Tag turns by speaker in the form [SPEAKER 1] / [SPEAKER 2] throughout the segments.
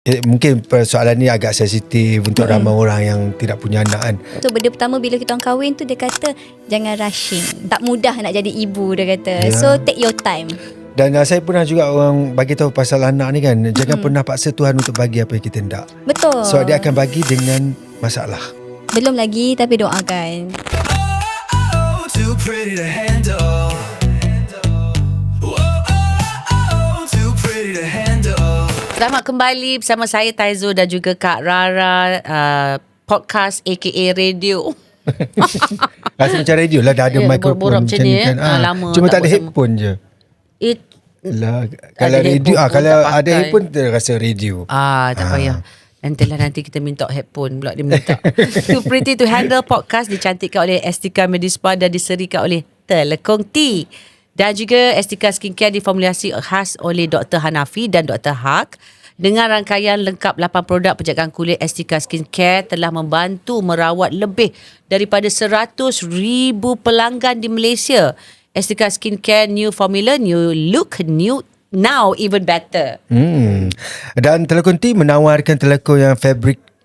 [SPEAKER 1] Mungkin persoalan ni agak sensitif untuk ramai orang yang tidak punya anak kan.
[SPEAKER 2] So benda pertama bila kita orang kahwin tu, dia kata jangan rushing, tak mudah nak jadi ibu, dia kata. So take your time.
[SPEAKER 1] Dan saya pernah juga orang bagi tahu pasal anak ni kan, jangan pernah paksa Tuhan untuk bagi apa yang kita hendak.
[SPEAKER 2] Betul.
[SPEAKER 1] Sebab dia akan bagi dengan masalah.
[SPEAKER 2] Belum lagi, tapi doakan.
[SPEAKER 3] Too pretty to handle. Too pretty to handle.
[SPEAKER 4] Selamat kembali bersama saya Taizo dan juga Kak Rara, podcast aka radio.
[SPEAKER 1] Rasa macam radio lah, dah ada mikrofon
[SPEAKER 4] borak macam ni
[SPEAKER 1] kan.
[SPEAKER 4] lama
[SPEAKER 1] Cuma tak ada
[SPEAKER 4] buat
[SPEAKER 1] headphone je. Lah, kalau
[SPEAKER 4] Ada
[SPEAKER 1] radio
[SPEAKER 4] headphone pun
[SPEAKER 1] kalau
[SPEAKER 4] tak
[SPEAKER 1] ada
[SPEAKER 4] pakai.
[SPEAKER 1] headphone terasa radio.
[SPEAKER 4] Tak payah. Nanti kita minta headphone pula dia minta. Too Pretty to Handle podcast dicantikkan oleh Estika Medispa dan diserikan oleh Telekong Tea. Dan juga Estika Skincare diformulasi khas oleh Dr. Hanafi dan Dr. Haq. Dengan rangkaian lengkap 8 produk penjagaan kulit, Estika Skincare telah membantu merawat lebih daripada 100,000 pelanggan di Malaysia. Estika Skincare, new formula, new look, new now even better.
[SPEAKER 1] Dan Telekong Tea menawarkan telekong yang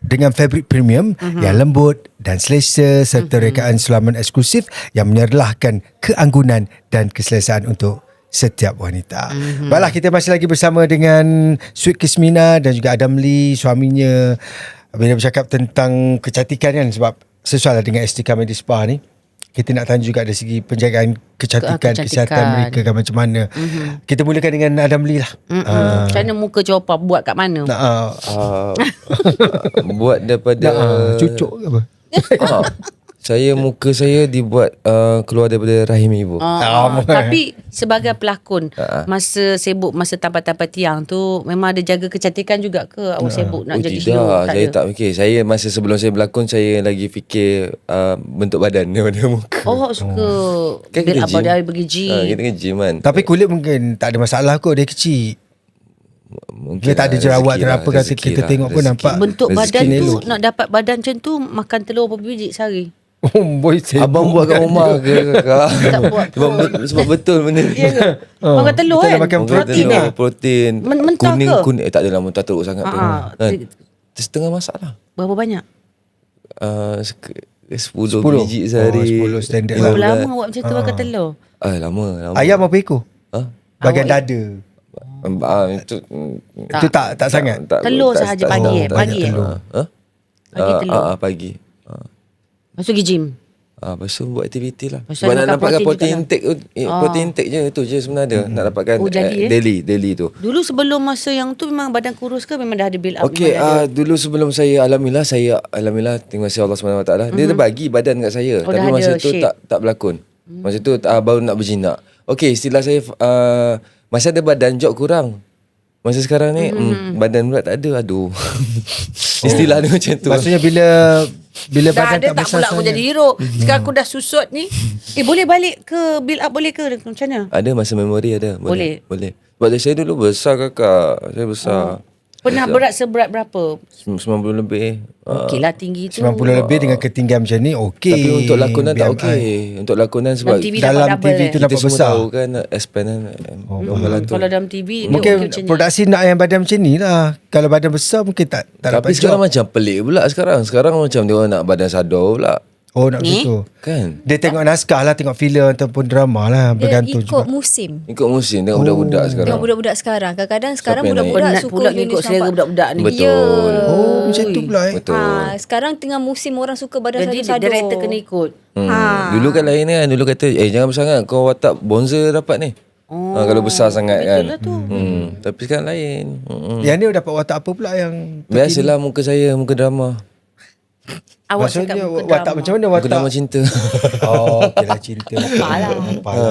[SPEAKER 1] dengan fabric premium yang lembut dan selesa serta rekaan sulaman eksklusif yang menyerlahkan keanggunan dan keselesaan untuk setiap wanita. Baiklah, kita masih lagi bersama dengan Sweet Kismina dan juga Adam Lee, suaminya, bila bercakap tentang kecantikan kan, sebab sesuai lah dengan Estika Medispa ni. Kita nak tanya juga dari segi penjagaan kecantikan, kesihatan mereka kan macam mana. Kita mulakan dengan Adam Lee lah.
[SPEAKER 4] Macam mana muka Copa buat kat mana?
[SPEAKER 5] Buat daripada
[SPEAKER 1] cucuk ke apa?
[SPEAKER 5] Muka saya dibuat keluar daripada rahim ibu.
[SPEAKER 4] Tapi sebagai pelakon, masa sibuk, masa tanpa-tanpa tiang tu, memang ada jaga kecantikan juga ke? Awak sibuk nak jadi hero?
[SPEAKER 5] Tidak, saya tak fikir. Saya masa sebelum saya berlakon, saya lagi fikir bentuk badan daripada muka.
[SPEAKER 4] Awak suka
[SPEAKER 5] Kan
[SPEAKER 4] build
[SPEAKER 5] kita
[SPEAKER 4] up
[SPEAKER 5] gym.
[SPEAKER 4] badan pergi gym.
[SPEAKER 5] Kita ke gym kan.
[SPEAKER 1] Tapi kulit mungkin tak ada masalah kot, dia kecil.
[SPEAKER 5] Mungkin
[SPEAKER 1] Dia tak ada jerawat
[SPEAKER 5] rezeki
[SPEAKER 1] dan apa, kata
[SPEAKER 5] rezeki
[SPEAKER 1] kita tengok pun nampak.
[SPEAKER 4] Bentuk
[SPEAKER 5] Rezeki
[SPEAKER 4] badan tu,
[SPEAKER 1] elok.
[SPEAKER 4] nak dapat badan macam tu, makan telur berapa biji sehari?
[SPEAKER 1] Boy,
[SPEAKER 5] Abang buat kat rumah ke kakak?
[SPEAKER 4] Tak buat
[SPEAKER 5] Sebab betul benda ni.
[SPEAKER 4] Ya ke? Makan telur
[SPEAKER 1] Kita
[SPEAKER 4] kan?
[SPEAKER 1] nak makan
[SPEAKER 5] Makan
[SPEAKER 4] Protein
[SPEAKER 5] telur,
[SPEAKER 4] eh?
[SPEAKER 5] protein.
[SPEAKER 4] Mentah ke?
[SPEAKER 5] Kuning. Tak adalah mentah teruk sangat pun. Kan? Setengah masak lah.
[SPEAKER 4] Berapa banyak?
[SPEAKER 5] 10 biji sehari.
[SPEAKER 1] 10 standard
[SPEAKER 4] Berapa
[SPEAKER 1] lah.
[SPEAKER 4] lama awak macam tu makan telur?
[SPEAKER 5] Lama.
[SPEAKER 1] Ayam apa ekor? Bahagian
[SPEAKER 4] Awak-
[SPEAKER 1] dada.
[SPEAKER 5] Itu
[SPEAKER 1] Itu tak sangat.
[SPEAKER 4] Telur sahaja pagi Pagi Pagi telur.
[SPEAKER 5] Pagi.
[SPEAKER 4] Lepas tu pergi gym.
[SPEAKER 5] Lepas tu buat aktiviti lah.
[SPEAKER 4] Pasal
[SPEAKER 5] Sebab nak
[SPEAKER 4] makan
[SPEAKER 5] dapatkan
[SPEAKER 4] protein
[SPEAKER 5] protein intake tu, protein intake je tu je sebenarnya. Nak dapatkan
[SPEAKER 4] jadi,
[SPEAKER 5] daily tu.
[SPEAKER 4] Dulu sebelum masa yang tu memang badan kurus ke memang dah ada build up?
[SPEAKER 5] Okey,
[SPEAKER 4] memang dah ada?
[SPEAKER 5] dulu sebelum saya alhamdulillah terima kasih Allah SWT. Dia dah bagi badan kat saya.
[SPEAKER 4] Oh,
[SPEAKER 5] Tapi
[SPEAKER 4] dah
[SPEAKER 5] masa
[SPEAKER 4] ada
[SPEAKER 5] tu
[SPEAKER 4] shape.
[SPEAKER 5] tak berlakon. Masa tu baru nak berjinak. Okey, istilah saya masa ada badan jog kurang. Masa sekarang ni badan pula tak ada. Aduh. Istilah dia macam tu.
[SPEAKER 1] Maksudnya bila
[SPEAKER 4] Dah
[SPEAKER 1] badan
[SPEAKER 4] ada
[SPEAKER 1] tak
[SPEAKER 4] tak
[SPEAKER 1] besar
[SPEAKER 4] pula aku
[SPEAKER 1] sangat.
[SPEAKER 4] jadi hero. Sekarang aku dah susut ni. Boleh balik ke build up boleh ke? Macam mana?
[SPEAKER 5] Ada masa memori ada.
[SPEAKER 4] Boleh.
[SPEAKER 5] Sebab saya dulu besar kakak. Saya besar.
[SPEAKER 4] Pernah berat seberat berapa?
[SPEAKER 5] 90 lebih.
[SPEAKER 4] Okey lah tinggi tu.
[SPEAKER 1] 90 lebih dengan ketinggian macam ni okey.
[SPEAKER 5] Tapi untuk lakonan tak
[SPEAKER 1] BMI.
[SPEAKER 5] okey. Untuk lakonan sebab
[SPEAKER 4] Dalam TV
[SPEAKER 1] dalam
[SPEAKER 4] dapat
[SPEAKER 1] TV
[SPEAKER 4] double
[SPEAKER 1] tu
[SPEAKER 5] kita
[SPEAKER 1] nampak
[SPEAKER 5] semua
[SPEAKER 1] besar.
[SPEAKER 5] tahu kan expand kan. Kalau tu.
[SPEAKER 4] Kalau dalam TV dia
[SPEAKER 1] Mungkin
[SPEAKER 4] okey macam ni.
[SPEAKER 1] produksi nak yang badan macam ni lah. Kalau badan besar mungkin tak dapat
[SPEAKER 5] Tapi sekarang
[SPEAKER 1] job.
[SPEAKER 5] macam pelik pula sekarang. Sekarang macam dia orang nak badan sadar pula.
[SPEAKER 1] Oh nak
[SPEAKER 4] Ni?
[SPEAKER 1] gitu.
[SPEAKER 5] Kan?
[SPEAKER 1] Dia tengok naskah lah, tengok filem ataupun drama lah,
[SPEAKER 2] Dia
[SPEAKER 1] bergantung
[SPEAKER 2] ikut
[SPEAKER 1] juga.
[SPEAKER 2] musim.
[SPEAKER 5] Ikut musim tengok budak-budak sekarang.
[SPEAKER 2] Tengok budak-budak sekarang. Kadang-kadang sekarang
[SPEAKER 5] yang naik?
[SPEAKER 2] budak-budak
[SPEAKER 4] Penat
[SPEAKER 2] suka
[SPEAKER 4] pula
[SPEAKER 2] jenis
[SPEAKER 4] ikut selera
[SPEAKER 2] nampak.
[SPEAKER 4] budak-budak ni.
[SPEAKER 5] Betul.
[SPEAKER 1] Oh macam tu pula
[SPEAKER 5] Betul.
[SPEAKER 2] Sekarang tengah musim orang suka badan
[SPEAKER 4] Jadi
[SPEAKER 2] sadu-sadu.
[SPEAKER 4] director kena ikut.
[SPEAKER 5] Dulu kan lain kan. Dulu kata jangan besar sangat. Kau watak bonza dapat ni. Kalau besar sangat kan.
[SPEAKER 4] Betul lah tu.
[SPEAKER 5] Tapi sekarang lain.
[SPEAKER 1] Yang ni dapat watak apa pula yang
[SPEAKER 5] Biasalah muka saya. Muka drama.
[SPEAKER 4] Awak
[SPEAKER 1] maksudnya
[SPEAKER 4] cakap muka
[SPEAKER 1] watak
[SPEAKER 4] drama.
[SPEAKER 1] macam mana
[SPEAKER 5] Muka
[SPEAKER 1] watak?
[SPEAKER 5] drama cinta.
[SPEAKER 1] Oh okey lah, cinta.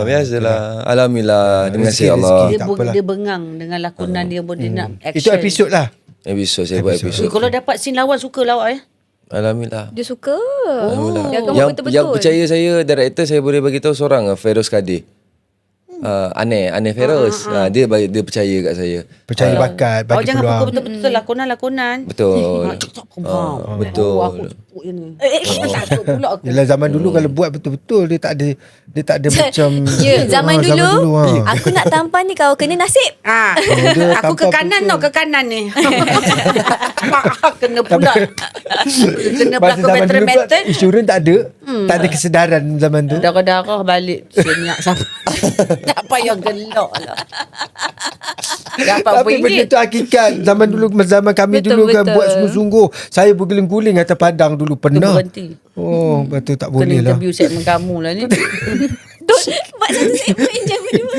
[SPEAKER 5] Biasalah. Alhamdulillah. Dengan
[SPEAKER 1] Rezeki,
[SPEAKER 5] kasih Allah.
[SPEAKER 1] rezeki.
[SPEAKER 4] Dia,
[SPEAKER 1] Tak apalah.
[SPEAKER 4] dia bengang dengan lakonan dia pun dia nak action.
[SPEAKER 1] Itu episod lah.
[SPEAKER 5] Episod saya buat episod.
[SPEAKER 4] Kalau dapat scene lawan suka lah awak
[SPEAKER 5] Alhamdulillah.
[SPEAKER 2] Dia suka.
[SPEAKER 5] Alhamdulillah.
[SPEAKER 2] Dia akan buat
[SPEAKER 5] Yang
[SPEAKER 2] betul-betul.
[SPEAKER 5] percaya saya, director saya boleh bagi tahu seorang, Feroz Kadir. Aneh Feroz. Dia percaya kat saya.
[SPEAKER 1] Percaya bakat, bagi
[SPEAKER 4] jangan
[SPEAKER 1] peluang.
[SPEAKER 4] pukul betul-betul lakonan.
[SPEAKER 5] Betul. Betul.
[SPEAKER 4] Aku tepuk je ni. Takut pula aku.
[SPEAKER 1] Yelah zaman dulu kalau buat betul-betul dia tak ada macam
[SPEAKER 2] Ya, zaman dulu,
[SPEAKER 1] ha.
[SPEAKER 2] aku nak tampan ni kau kena nasib.
[SPEAKER 1] Dia
[SPEAKER 4] Aku ke
[SPEAKER 1] tanpa
[SPEAKER 4] kanan
[SPEAKER 1] betul.
[SPEAKER 4] ke kanan ni. Kena pula. Kena
[SPEAKER 1] Masa
[SPEAKER 4] berlaku
[SPEAKER 1] zaman dulu pula
[SPEAKER 4] meter.
[SPEAKER 1] insurans tak ada. Tak ada kesedaran zaman tu.
[SPEAKER 4] Darah-darah balik senyap sampai. Tak payah gelak lah. Dapat
[SPEAKER 1] Tapi benda tu hakikat. Zaman dulu, zaman kami
[SPEAKER 2] Betul,
[SPEAKER 1] dulu kan
[SPEAKER 2] betul.
[SPEAKER 1] buat sungguh-sungguh. Saya berguling-guling atas padang dulu pernah.
[SPEAKER 4] berhenti.
[SPEAKER 1] Oh, betul tak
[SPEAKER 4] Kena
[SPEAKER 1] boleh lah.
[SPEAKER 4] interview segmen kamu lah ni.
[SPEAKER 2] Don't buat satu segmen je berdua.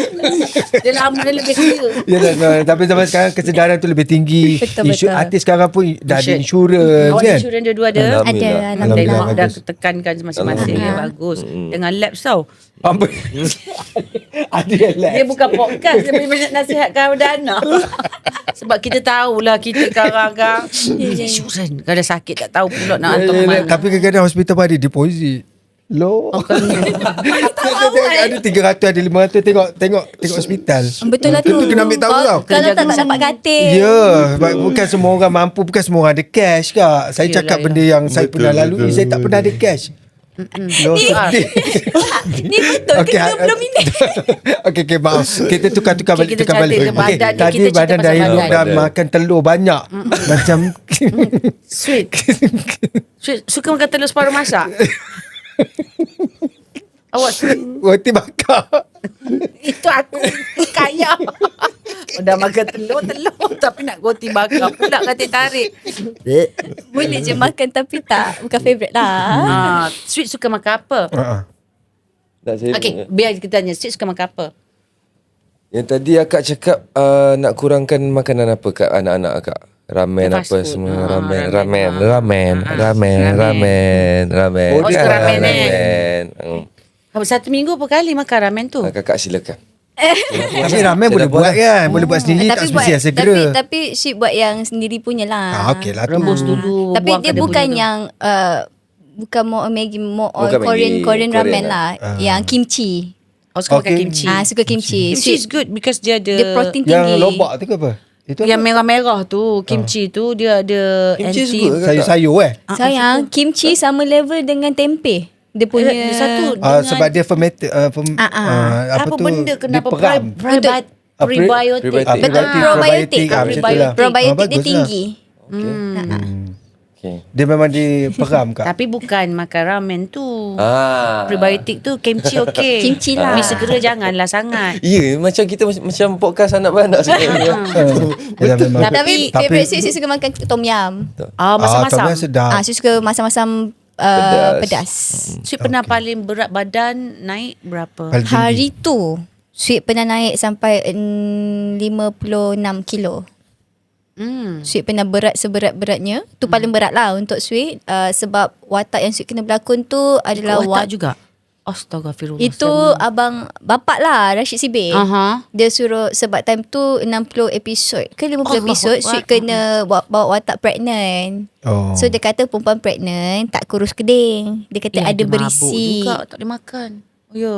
[SPEAKER 4] Dia lama dia lebih kaya.
[SPEAKER 1] Yalah, tapi zaman sekarang kesedaran tu lebih tinggi.
[SPEAKER 2] Betul, betul.
[SPEAKER 1] Artis sekarang pun dah ada
[SPEAKER 4] Insurans.
[SPEAKER 1] insurans
[SPEAKER 4] Awak
[SPEAKER 1] kan.
[SPEAKER 4] insurans dua-dua ada?
[SPEAKER 2] Ada,
[SPEAKER 1] Alhamdulillah,
[SPEAKER 2] alhamdulillah.
[SPEAKER 4] Dah
[SPEAKER 1] bagus.
[SPEAKER 4] tekankan masing-masing. Ya, bagus. Dengan labs tau.
[SPEAKER 1] Apa? Ada yang
[SPEAKER 4] Dia
[SPEAKER 1] last.
[SPEAKER 4] bukan podcast. Dia banyak nasihatkan Dana. Sebab kita tahulah kita sekarang insurans. Kalau dah sakit tak tahu pula nak hantar ke mana.
[SPEAKER 1] Tapi kadang-kadang hospital pun ada deposit. Loh. Ada 300, ada 500. Tengok hospital.
[SPEAKER 2] Betul lah tu.
[SPEAKER 1] Itu kena ambil tahu tau.
[SPEAKER 2] Kalau tak dapat katil.
[SPEAKER 1] Ya, sebab bukan semua orang mampu, bukan semua orang ada cash kak. Saya cakap
[SPEAKER 4] Yelah,
[SPEAKER 1] benda yang saya pernah lalui, saya tak pernah ada cash. Loh, sedih.
[SPEAKER 2] Ni betul ke 30 minit?
[SPEAKER 1] Okay, maaf. Kita tukar balik.
[SPEAKER 4] Kita cantik ke badan ni,
[SPEAKER 1] Tadi
[SPEAKER 4] kita cerita
[SPEAKER 1] badan dah
[SPEAKER 4] pasal
[SPEAKER 1] elok
[SPEAKER 5] badan.
[SPEAKER 1] dah makan telur banyak. Macam
[SPEAKER 4] Sweet. Sweet. Suka makan telur separuh masak? Awak suka?
[SPEAKER 1] roti bakar.
[SPEAKER 4] Itu aku kaya. Dah makan telur tapi nak roti bakar pula kata tarik.
[SPEAKER 2] Boleh je makan tapi tak. Bukan favourite lah.
[SPEAKER 4] Sweet suka makan apa?
[SPEAKER 5] Tak, saya,
[SPEAKER 4] Okey, biar kita tanya. Sweet suka makan apa?
[SPEAKER 5] Yang tadi akak cakap nak kurangkan makanan apa kat anak-anak akak? Ramen
[SPEAKER 4] Fast
[SPEAKER 5] apa
[SPEAKER 4] food.
[SPEAKER 5] semua.
[SPEAKER 4] Ramen.
[SPEAKER 5] Ramen.
[SPEAKER 4] Oh, suka ramen,
[SPEAKER 5] Ramen.
[SPEAKER 4] 1 minggu berapa kali makan ramen tu?
[SPEAKER 5] Kakak silakan.
[SPEAKER 1] Tapi ramen boleh
[SPEAKER 5] dah
[SPEAKER 1] buat kan. Boleh buat sendiri, tak mesti yang segera.
[SPEAKER 2] tapi Sweet buat yang sendiri punya lah.
[SPEAKER 1] Okey lah tu.
[SPEAKER 4] Rebus dulu.
[SPEAKER 2] Tapi
[SPEAKER 4] buang
[SPEAKER 2] dia
[SPEAKER 4] kada
[SPEAKER 2] bukan
[SPEAKER 4] bunyi tu.
[SPEAKER 2] yang bukan more Maggi, more on
[SPEAKER 5] Bukan
[SPEAKER 2] Korean
[SPEAKER 5] Maggi, Korean
[SPEAKER 2] ramen
[SPEAKER 5] lah.
[SPEAKER 2] lah. Yang kimchi.
[SPEAKER 4] Oh, suka makan
[SPEAKER 1] Okay.
[SPEAKER 4] kimchi.
[SPEAKER 2] Suka kimchi.
[SPEAKER 4] Kimchi is good because dia ada
[SPEAKER 2] Dia protein
[SPEAKER 1] Yang
[SPEAKER 2] tinggi.
[SPEAKER 1] lobak tu ke apa? Itu
[SPEAKER 4] yang merah-merah tu, kimchi tu dia ada
[SPEAKER 5] Kimchi
[SPEAKER 4] anti.
[SPEAKER 5] suka ke?
[SPEAKER 1] sayur-sayur
[SPEAKER 2] Sayang, kimchi sama level dengan tempe. Dia punya
[SPEAKER 4] Satu
[SPEAKER 1] sebab dia fermented
[SPEAKER 2] Ah,
[SPEAKER 4] apa
[SPEAKER 1] tu
[SPEAKER 4] benda kenapa
[SPEAKER 1] diperam.
[SPEAKER 4] prebiotik.
[SPEAKER 5] Prebiotik.
[SPEAKER 2] Betul, probiotik.
[SPEAKER 1] macam tu lah.
[SPEAKER 2] Probiotik dia
[SPEAKER 1] bagus lah.
[SPEAKER 2] tinggi.
[SPEAKER 5] Okay.
[SPEAKER 1] Dia memang diperam kak.
[SPEAKER 4] Tapi bukan makan ramen tu.
[SPEAKER 5] Ah.
[SPEAKER 4] Prebiotik tu kimchi okey.
[SPEAKER 2] Kimchi lah.
[SPEAKER 4] Mi segera janganlah sangat.
[SPEAKER 5] Ya, macam kita macam podcast anak beranak sebenarnya.
[SPEAKER 1] Dia memang-
[SPEAKER 2] Tapi favourite Sweet Sweet suka makan tom yum.
[SPEAKER 4] Masam-masam.
[SPEAKER 1] tapi sedap.
[SPEAKER 2] Sweet suka masam-masam pedas.
[SPEAKER 4] Sweet pernah paling berat badan naik berapa?
[SPEAKER 1] Paling tinggi.
[SPEAKER 2] Hari tu Sweet pernah naik sampai 56 kilo. Sweet pernah berat seberat-beratnya. Tu paling berat lah untuk Sweet. Sebab watak yang Sweet kena berlakon tu adalah
[SPEAKER 4] Watak juga. Astaghfirullah.
[SPEAKER 2] Itu abang bapak lah Rashid Sibin. Dia suruh sebab time tu 60 episod ke 50
[SPEAKER 4] Allah
[SPEAKER 2] episod
[SPEAKER 4] Akbar.
[SPEAKER 2] Sweet kena bawa watak pregnant.
[SPEAKER 1] Oh.
[SPEAKER 2] So dia kata perempuan pregnant tak kurus keding. Dia kata ada
[SPEAKER 4] Mabuk
[SPEAKER 2] berisi.
[SPEAKER 4] juga, tak boleh makan. Oh ya.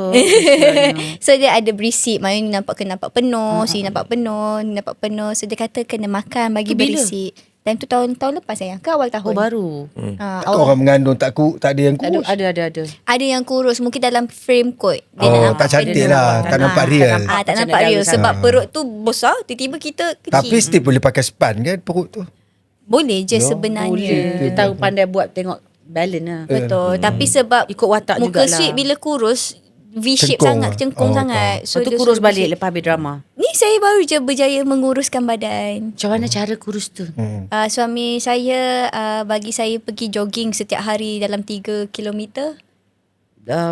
[SPEAKER 2] So dia ada berisi. Maknanya nampak penuh. Sini nampak penuh. So dia kata kena makan bagi
[SPEAKER 4] Tu bila?
[SPEAKER 2] berisi. Time tu tahun lepas sayang ke awal tahun?
[SPEAKER 4] Oh baru.
[SPEAKER 1] Tak orang mengandung tak ada yang kurus.
[SPEAKER 4] Ada.
[SPEAKER 2] Ada yang kurus mungkin dalam frame kot. Dia
[SPEAKER 1] Oh,
[SPEAKER 2] nak
[SPEAKER 1] tak cantik lah. Tak nampak real.
[SPEAKER 2] tak
[SPEAKER 4] Macam
[SPEAKER 2] nampak
[SPEAKER 4] nak
[SPEAKER 2] real
[SPEAKER 4] jaga
[SPEAKER 2] sebab
[SPEAKER 4] sangat.
[SPEAKER 2] perut tu besar, tiba-tiba kita kecil.
[SPEAKER 1] Tapi still boleh pakai span kan perut tu.
[SPEAKER 2] boleh je sebenarnya.
[SPEAKER 4] Boleh. Dia tahu pandai buat tengok balance lah.
[SPEAKER 2] Betul. Tapi sebab
[SPEAKER 4] Ikut watak
[SPEAKER 2] muka
[SPEAKER 4] jugalah.
[SPEAKER 2] Sweet bila kurus V-shape
[SPEAKER 1] Cengkung
[SPEAKER 2] sangat,
[SPEAKER 1] lah.
[SPEAKER 2] cengkung
[SPEAKER 1] Oh,
[SPEAKER 2] sangat.
[SPEAKER 4] So tu
[SPEAKER 2] dia
[SPEAKER 4] kurus
[SPEAKER 2] suruh
[SPEAKER 4] balik
[SPEAKER 2] V-shape.
[SPEAKER 4] lepas habis drama.
[SPEAKER 2] Ni saya baru je berjaya menguruskan badan.
[SPEAKER 4] Macam mana cara kurus tu?
[SPEAKER 2] Suami saya bagi saya pergi jogging setiap hari dalam 3 kilometer.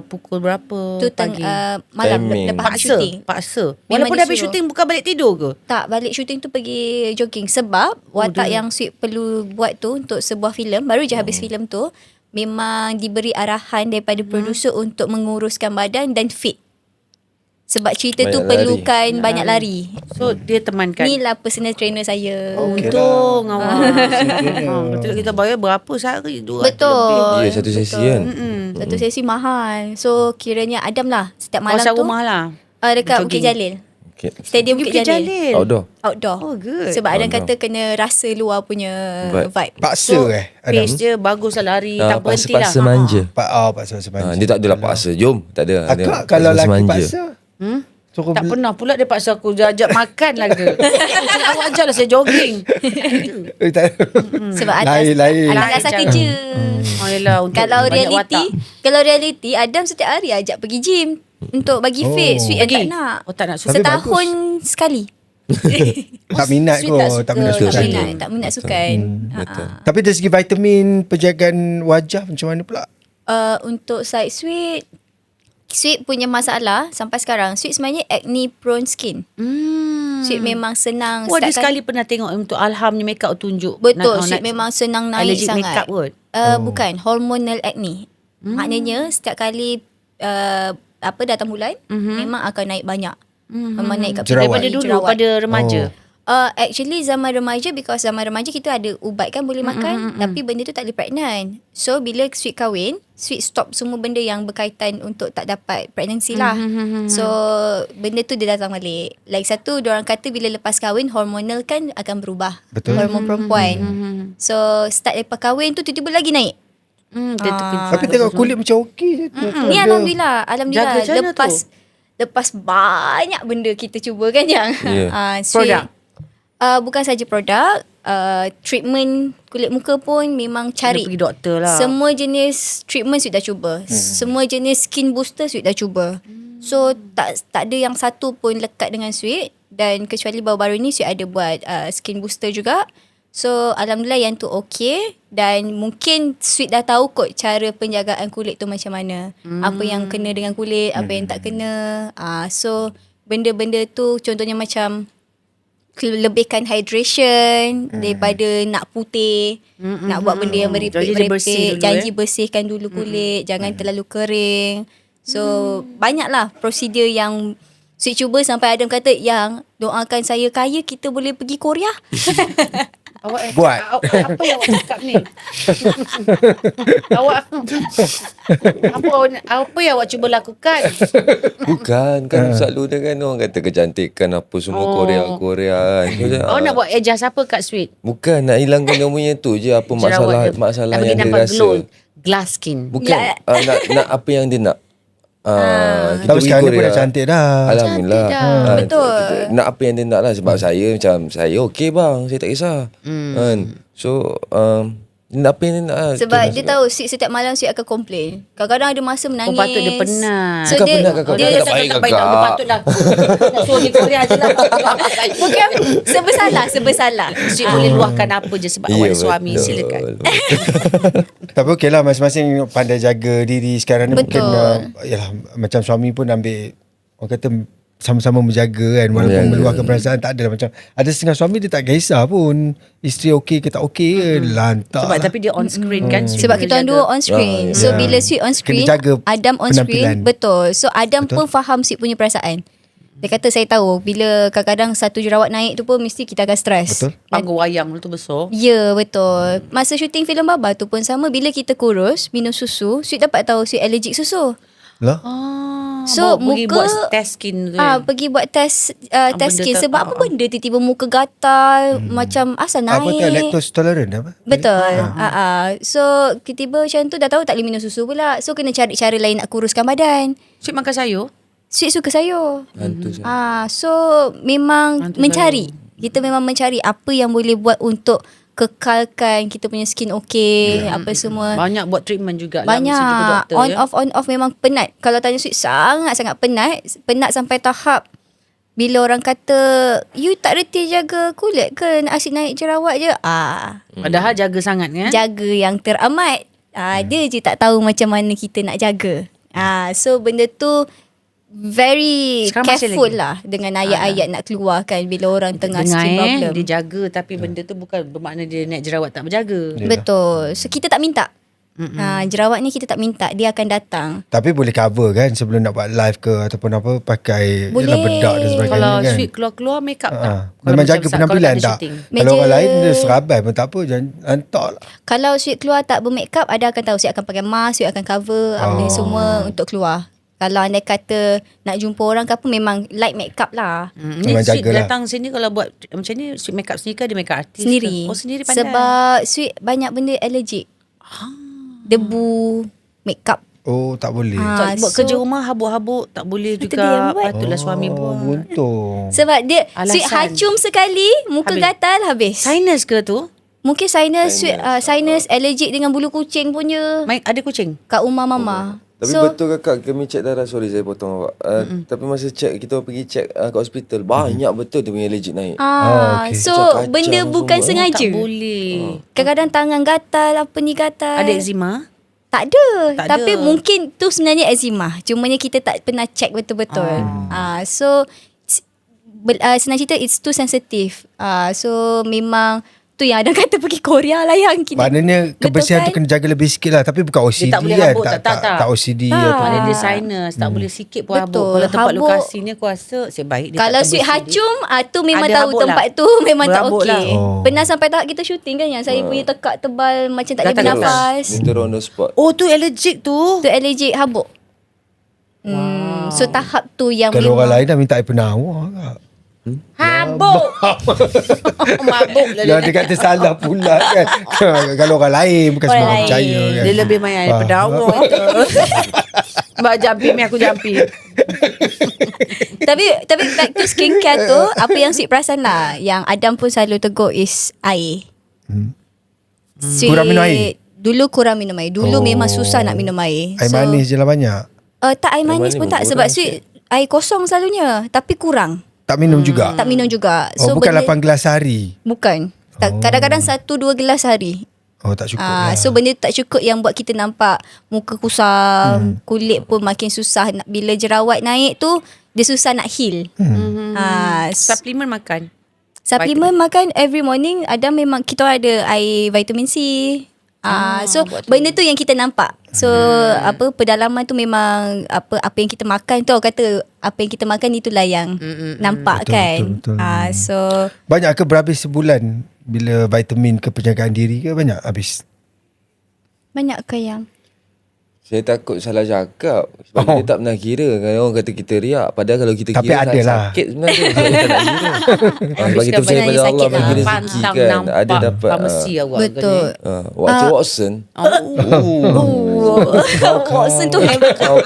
[SPEAKER 4] Pukul berapa
[SPEAKER 2] Tu
[SPEAKER 4] pagi?
[SPEAKER 2] malam
[SPEAKER 5] Timing.
[SPEAKER 2] lepas habis syuting.
[SPEAKER 4] Paksa.
[SPEAKER 2] Memang
[SPEAKER 4] Walaupun dah habis
[SPEAKER 2] disuruh.
[SPEAKER 4] syuting bukan balik tidur ke?
[SPEAKER 2] Tak, balik syuting tu pergi jogging. Sebab watak yang Sweet perlu buat tu untuk sebuah filem, baru je habis filem tu, memang diberi arahan daripada producer untuk menguruskan badan dan fit. Sebab cerita tu
[SPEAKER 5] Banyak
[SPEAKER 2] perlukan banyak lari.
[SPEAKER 4] So dia temankan.
[SPEAKER 2] Inilah personal trainer saya.
[SPEAKER 4] Untung awak. Betul kita bayar berapa sehari? 200
[SPEAKER 2] Betul.
[SPEAKER 5] Ya, satu sesi kan.
[SPEAKER 2] Satu sesi mahal. So kiranya Adam lah setiap malam
[SPEAKER 4] Kawasan
[SPEAKER 2] tu.
[SPEAKER 4] rumah lah.
[SPEAKER 2] Dekat Bukit
[SPEAKER 4] Jogging.
[SPEAKER 2] Jalil.
[SPEAKER 5] Okay.
[SPEAKER 2] Stadium Bukit Jalil.
[SPEAKER 5] Outdoor.
[SPEAKER 2] Oh,
[SPEAKER 4] good.
[SPEAKER 2] Sebab Adam
[SPEAKER 5] Outdoor.
[SPEAKER 2] kata kena rasa luar punya vibe.
[SPEAKER 1] Paksa Adam?
[SPEAKER 4] Pace dia bagus lah lari. Tak berhenti lah.
[SPEAKER 5] Paksa manja.
[SPEAKER 1] Paksa manja.
[SPEAKER 5] Dia tak adalah paksa. Jom. Tak ada. Dia
[SPEAKER 1] Akak kalau
[SPEAKER 5] paksa
[SPEAKER 1] laki
[SPEAKER 5] manja.
[SPEAKER 1] paksa suruh
[SPEAKER 4] Tak pernah pula dia paksa aku. Dia ajak makan lah ke. Awak ajak lah saya jogging.
[SPEAKER 2] Sebab atas
[SPEAKER 1] Lain.
[SPEAKER 2] atas
[SPEAKER 4] Lain
[SPEAKER 2] kerja.
[SPEAKER 4] Oh yelah, untuk
[SPEAKER 2] Kalau
[SPEAKER 4] banyak
[SPEAKER 2] reality Adam setiap hari ajak pergi gym untuk bagi fit. Sweet yang tak nak.
[SPEAKER 4] Oh, tak nak.
[SPEAKER 1] Tapi
[SPEAKER 2] Setahun sekali.
[SPEAKER 1] Tak minat
[SPEAKER 2] Sweet
[SPEAKER 1] kot. Tak minat
[SPEAKER 2] tak
[SPEAKER 1] sukan.
[SPEAKER 2] minat, tak minat sukan.
[SPEAKER 5] Betul.
[SPEAKER 1] Tapi dari segi vitamin, penjagaan wajah macam mana pula?
[SPEAKER 2] Untuk side Sweet punya masalah sampai sekarang. Sweet sebenarnya acne prone skin. Sweet memang senang.
[SPEAKER 4] Oh, ada
[SPEAKER 2] setiap kali-
[SPEAKER 4] sekali pernah tengok untuk Alham ni make up tunjuk.
[SPEAKER 2] Betul, Sweet memang senang naik
[SPEAKER 4] allergic
[SPEAKER 2] sangat.
[SPEAKER 4] makeup kot.
[SPEAKER 2] Bukan, hormonal acne. Maknanya setiap kali datang bulan, memang akan naik banyak. Memang naik kat
[SPEAKER 1] Jerawat.
[SPEAKER 4] Daripada dulu
[SPEAKER 2] jerawat.
[SPEAKER 4] pada remaja.
[SPEAKER 2] Actually zaman remaja, because zaman remaja kita ada ubat kan boleh makan, tapi benda tu tak boleh pregnant. So bila Sweet kahwin, Sweet stop semua benda yang berkaitan untuk tak dapat pregnancy lah. So benda tu dia datang balik. Lagi satu, diorang kata bila lepas kahwin hormonal kan akan berubah.
[SPEAKER 1] Betul.
[SPEAKER 2] Hormon perempuan. So start lepas kahwin tu tiba-tiba lagi naik.
[SPEAKER 4] Dia terkejut.
[SPEAKER 1] Tapi tengok kulit macam okey je.
[SPEAKER 2] Ni Alhamdulillah
[SPEAKER 4] Jaga macam mana
[SPEAKER 2] lepas banyak benda kita cuba kan yang
[SPEAKER 4] Produk?
[SPEAKER 2] Bukan saja produk, treatment kulit muka pun memang cari.
[SPEAKER 4] Kena pergi doktor lah.
[SPEAKER 2] Semua jenis treatment Sweet dah cuba. Semua jenis skin booster Sweet dah cuba. So tak ada yang satu pun lekat dengan Sweet. Dan kecuali baru-baru ni Sweet ada buat skin booster juga. So Alhamdulillah yang tu okay. Dan mungkin Sweet dah tahu kot cara penjagaan kulit tu macam mana. Apa yang kena dengan kulit, apa yang tak kena. So benda-benda tu contohnya macam lebihkan hydration daripada nak putih, nak buat benda yang
[SPEAKER 4] Janji dia bersih
[SPEAKER 2] meripik-meripik,
[SPEAKER 4] dulu,
[SPEAKER 2] janji bersihkan dulu kulit, jangan terlalu kering. So banyaklah prosedur yang Sweet cuba sampai Adam kata, yang doakan saya kaya, kita boleh pergi Korea.
[SPEAKER 4] Awak
[SPEAKER 1] Buat.
[SPEAKER 4] apa yang awak cakap ni? Awak apa yang awak cuba lakukan?
[SPEAKER 5] Bukan. Kan selalu dia kan orang kata kecantikan apa semua Korea kan.
[SPEAKER 4] Awak nak buat adjust apa kat Sweet?
[SPEAKER 5] Bukan. Nak hilangkan yang punya tu je. Apa masalah
[SPEAKER 4] nak bagi
[SPEAKER 5] yang dia
[SPEAKER 4] nampak
[SPEAKER 5] rasa.
[SPEAKER 4] glow, glass skin.
[SPEAKER 5] Bukan. nak apa yang dia nak. Kita
[SPEAKER 1] Tapi
[SPEAKER 5] pergi
[SPEAKER 1] sekarang ni pun
[SPEAKER 5] Korea.
[SPEAKER 1] dah cantik dah.
[SPEAKER 5] Alhamdulillah.
[SPEAKER 2] Cantik dah. Betul.
[SPEAKER 5] Nak apa yang dia nak lah. Sebab saya macam, saya okey bang. Saya tak kisah. Kan? So, nak apa yang dia nak lah.
[SPEAKER 2] Sebab dia tahu Sweet setiap malam Sweet akan complain. Kadang-kadang ada masa menangis.
[SPEAKER 4] Oh, patut dia penat.
[SPEAKER 2] So
[SPEAKER 5] Bukan
[SPEAKER 2] dia,
[SPEAKER 5] penat, kakak.
[SPEAKER 2] dia
[SPEAKER 5] Tak baik, kakak.
[SPEAKER 4] Dia patutlah. Nak suruh di Korea je lah.
[SPEAKER 2] bukan sebersalah.
[SPEAKER 4] Sweet boleh luahkan apa je sebab awak ada suami.
[SPEAKER 5] betul.
[SPEAKER 4] Silakan.
[SPEAKER 1] Tapi okey lah, masing-masing pandai jaga diri sekarang ni.
[SPEAKER 2] Betul.
[SPEAKER 1] Mungkin yalah, macam suami pun ambil, orang kata sama-sama menjaga kan, walaupun meluahkan perasaan. Tak adalah macam, ada setengah suami dia tak kisah pun isteri okey ke tak okey ke, lantak
[SPEAKER 4] Sebab
[SPEAKER 1] lah.
[SPEAKER 4] tapi dia on screen kan. Sweet
[SPEAKER 2] Sebab
[SPEAKER 4] kena
[SPEAKER 2] kita orang
[SPEAKER 4] jaga.
[SPEAKER 2] dua on screen. So bila Sweet on screen,
[SPEAKER 1] Kena jaga
[SPEAKER 2] Adam on
[SPEAKER 1] penampilan.
[SPEAKER 2] screen. Betul. So Adam pun faham Sweet punya perasaan. Dia kata saya tahu bila kadang-kadang satu jerawat naik tu pun mesti kita akan stres.
[SPEAKER 1] Betul.
[SPEAKER 4] Panggung wayang tu besar.
[SPEAKER 2] Ya, betul. Masa syuting filem Baba tu pun sama. Bila kita kurus, minum susu, Sweet dapat tahu Sweet allergic susu.
[SPEAKER 1] Lah.
[SPEAKER 2] So,
[SPEAKER 4] pergi
[SPEAKER 2] muka-
[SPEAKER 4] buat test skin tu.
[SPEAKER 2] Pergi buat test
[SPEAKER 4] benda
[SPEAKER 2] skin.
[SPEAKER 4] tu-
[SPEAKER 2] Sebab apa benda tiba-tiba muka gatal, macam asal
[SPEAKER 1] Apa tu,
[SPEAKER 2] naik.
[SPEAKER 1] lactose tolerant apa?
[SPEAKER 2] Betul. So tiba-tiba macam tu dah tahu tak boleh minum susu pula. So kena cari cara lain nak kuruskan badan.
[SPEAKER 4] Sweet makan sayur.
[SPEAKER 2] Sweet suka sayur.
[SPEAKER 5] Hantu saya.
[SPEAKER 2] So memang
[SPEAKER 4] Hantu
[SPEAKER 2] mencari. Kita memang mencari apa yang boleh buat untuk kekalkan kita punya skin okey, apa semua.
[SPEAKER 4] Banyak buat treatment juga
[SPEAKER 2] Banyak.
[SPEAKER 4] lah. Mesti jumpa doktor,
[SPEAKER 2] On off memang penat. Kalau tanya Sweet sangat-sangat penat. Penat sampai tahap bila orang kata, you tak reti jaga kulit ke? Asyik naik jerawat je.
[SPEAKER 4] Padahal jaga sangat kan.
[SPEAKER 2] Jaga yang teramat. Dia je tak tahu macam mana kita nak jaga. So benda tu very
[SPEAKER 4] Sekarang masih
[SPEAKER 2] careful
[SPEAKER 4] lagi?
[SPEAKER 2] lah dengan ayat-ayat nak keluarkan bila orang tengah skin problem.
[SPEAKER 4] dia jaga tapi benda tu bukan bermakna dia naik jerawat tak berjaga.
[SPEAKER 2] Betul. So kita tak minta. Jerawat ni kita tak minta, dia akan datang.
[SPEAKER 1] Tapi boleh cover kan sebelum nak buat live ke ataupun apa, pakai
[SPEAKER 2] Boleh.
[SPEAKER 1] yalah, bedak dan sebagainya
[SPEAKER 4] Kalau
[SPEAKER 1] kan.
[SPEAKER 4] Sweet keluar-keluar make up tak? Kalau
[SPEAKER 1] Memang
[SPEAKER 4] macam
[SPEAKER 1] jaga
[SPEAKER 4] kalau
[SPEAKER 1] penampilan
[SPEAKER 4] ada
[SPEAKER 1] tak?
[SPEAKER 4] syuting.
[SPEAKER 1] Kalau
[SPEAKER 2] Meja-
[SPEAKER 1] orang lain dia serabai pun tak apa, jangan hantar lah.
[SPEAKER 2] Kalau Sweet keluar tak bermakeup, ada akan tahu Sweet akan pakai mask, Sweet akan cover apa ni semua untuk keluar. Kalau anda kata nak jumpa orang ke apa, memang light makeup lah.
[SPEAKER 4] Ni
[SPEAKER 1] Memang
[SPEAKER 4] Sweet
[SPEAKER 1] jagalah.
[SPEAKER 4] datang sini kalau buat macam ni, Sweet makeup sendiri ke dia makeup artist
[SPEAKER 2] Sendiri.
[SPEAKER 4] ke? Oh sendiri pandai.
[SPEAKER 2] Sebab Sweet banyak benda allergic. Debu, makeup.
[SPEAKER 1] Oh, tak boleh.
[SPEAKER 2] Ah,
[SPEAKER 4] Buat
[SPEAKER 2] so-
[SPEAKER 4] kerja rumah habuk-habuk tak boleh
[SPEAKER 2] Itu
[SPEAKER 4] juga.
[SPEAKER 2] dia yang buat.
[SPEAKER 4] Patutlah suami buat.
[SPEAKER 1] Buntung.
[SPEAKER 2] Sebab dia
[SPEAKER 4] Alasan.
[SPEAKER 2] Sweet hacum sekali, muka
[SPEAKER 4] Habis.
[SPEAKER 2] gatal habis.
[SPEAKER 4] Sinus ke tu?
[SPEAKER 2] Mungkin sinus, sinus allergic dengan bulu kucing punya
[SPEAKER 4] Ada kucing?
[SPEAKER 2] kat rumah mama.
[SPEAKER 5] Tapi betul kakak, kami cek darah, sorry saya potong awak. Tapi masa cek, kita pergi cek kat hospital, banyak betul dia punya allergic naik.
[SPEAKER 1] okey.
[SPEAKER 2] So
[SPEAKER 5] Kacang
[SPEAKER 2] benda bukan
[SPEAKER 5] semua.
[SPEAKER 2] sengaja.
[SPEAKER 4] Tak boleh.
[SPEAKER 2] Kadang-kadang tangan gatal, apa ni gatal.
[SPEAKER 4] Ada eczema?
[SPEAKER 2] Tak ada.
[SPEAKER 4] Tak
[SPEAKER 2] Tapi
[SPEAKER 4] ada.
[SPEAKER 2] mungkin tu sebenarnya eczema. Cumanya kita tak pernah check betul-betul. So senang cerita it's too sensitive. So memang tu yang ada kata pergi Korea lah yang kita.
[SPEAKER 1] Maknanya kebersihan tu kena jaga lebih sikit lah. Tapi bukan OCD
[SPEAKER 4] Dia tak boleh
[SPEAKER 1] kan.
[SPEAKER 4] habuk, tak.
[SPEAKER 1] OCD
[SPEAKER 2] Tak.
[SPEAKER 1] atau
[SPEAKER 4] Mana dia sinus, tak boleh sikit pun habuk.
[SPEAKER 2] Betul.
[SPEAKER 4] Kalau tempat
[SPEAKER 2] Habuk.
[SPEAKER 4] lokasi ni aku rasa saya baik dia
[SPEAKER 2] Kalau
[SPEAKER 4] tak
[SPEAKER 2] Sweet
[SPEAKER 4] terbersih
[SPEAKER 2] hacum tu memang
[SPEAKER 4] Ada
[SPEAKER 2] tahu
[SPEAKER 4] habuk
[SPEAKER 2] tempat
[SPEAKER 4] lah.
[SPEAKER 2] tu memang tak
[SPEAKER 4] Berhabuk
[SPEAKER 2] okey.
[SPEAKER 4] lah.
[SPEAKER 1] Oh.
[SPEAKER 2] Pernah sampai tahap kita syuting kan yang saya punya tekak tebal macam tak boleh
[SPEAKER 4] Gatal-gatal.
[SPEAKER 2] bernafas.
[SPEAKER 5] Dia turun on the spot.
[SPEAKER 4] Oh tu allergic tu.
[SPEAKER 2] Tu allergic habuk. So tahap tu yang
[SPEAKER 1] kalau orang
[SPEAKER 2] memang
[SPEAKER 1] lain dah minta air penawar kak.
[SPEAKER 4] Habuk. Mabuk lah
[SPEAKER 1] Dah dia kata salah pula kan. Kalau orang lain bukan semua orang
[SPEAKER 2] lain.
[SPEAKER 1] percaya kan.
[SPEAKER 4] Dia lebih main air penawar. Mbak jampi mi aku jampi.
[SPEAKER 2] tapi back to skincare tu, apa yang Sweet perasan lah, yang Adam pun selalu tegur is air. Sweet,
[SPEAKER 1] Kurang minum air?
[SPEAKER 2] Dulu kurang minum air. Dulu memang susah nak minum air.
[SPEAKER 1] Air manis je lah banyak.
[SPEAKER 2] Tak, air manis
[SPEAKER 5] manis
[SPEAKER 2] pun
[SPEAKER 5] pun
[SPEAKER 2] tak.
[SPEAKER 5] kurang
[SPEAKER 2] Sebab Sweet air kosong selalunya. Tapi kurang.
[SPEAKER 1] Tak minum juga.
[SPEAKER 2] Tak minum juga.
[SPEAKER 1] Oh, bukan 8 gelas sehari.
[SPEAKER 2] Bukan. Kadang-kadang 1-2 gelas sehari.
[SPEAKER 1] Oh, tak cukup lah.
[SPEAKER 2] So benda tu tak cukup yang buat kita nampak muka kusam, kulit pun makin susah. Bila jerawat naik tu, dia susah nak heal.
[SPEAKER 4] Suplemen makan.
[SPEAKER 2] Supplement makan every morning. Ada memang kita ada air vitamin C. So benda tu yang kita nampak. So pedalaman tu memang apa yang kita makan tu, orang kata apa yang kita makan itulah yang nampak
[SPEAKER 1] Betul,
[SPEAKER 2] kan.
[SPEAKER 1] betul.
[SPEAKER 2] So
[SPEAKER 1] Banyak ke berhabis sebulan bila vitamin ke penjagaan diri ke banyak habis?
[SPEAKER 2] banyak ke yang
[SPEAKER 5] Saya takut salah cakap. Sebab dia tak pernah kira. Kalau orang kata kita riak. Padahal kalau kita
[SPEAKER 1] Tapi
[SPEAKER 5] kira
[SPEAKER 1] ada lah.
[SPEAKER 5] sakit sebenarnya. Sebab kita tak kira. Sebab kita percaya
[SPEAKER 2] Habiskan
[SPEAKER 5] pada Allah
[SPEAKER 2] sakit
[SPEAKER 5] bagi
[SPEAKER 2] lah.
[SPEAKER 5] rezeki
[SPEAKER 4] Pantang
[SPEAKER 5] kan.
[SPEAKER 4] nampak
[SPEAKER 5] Ada dapat.
[SPEAKER 4] farmasi awak.
[SPEAKER 2] betul.
[SPEAKER 5] Waktu Watson.
[SPEAKER 2] Watson tu hebat.
[SPEAKER 5] Kau.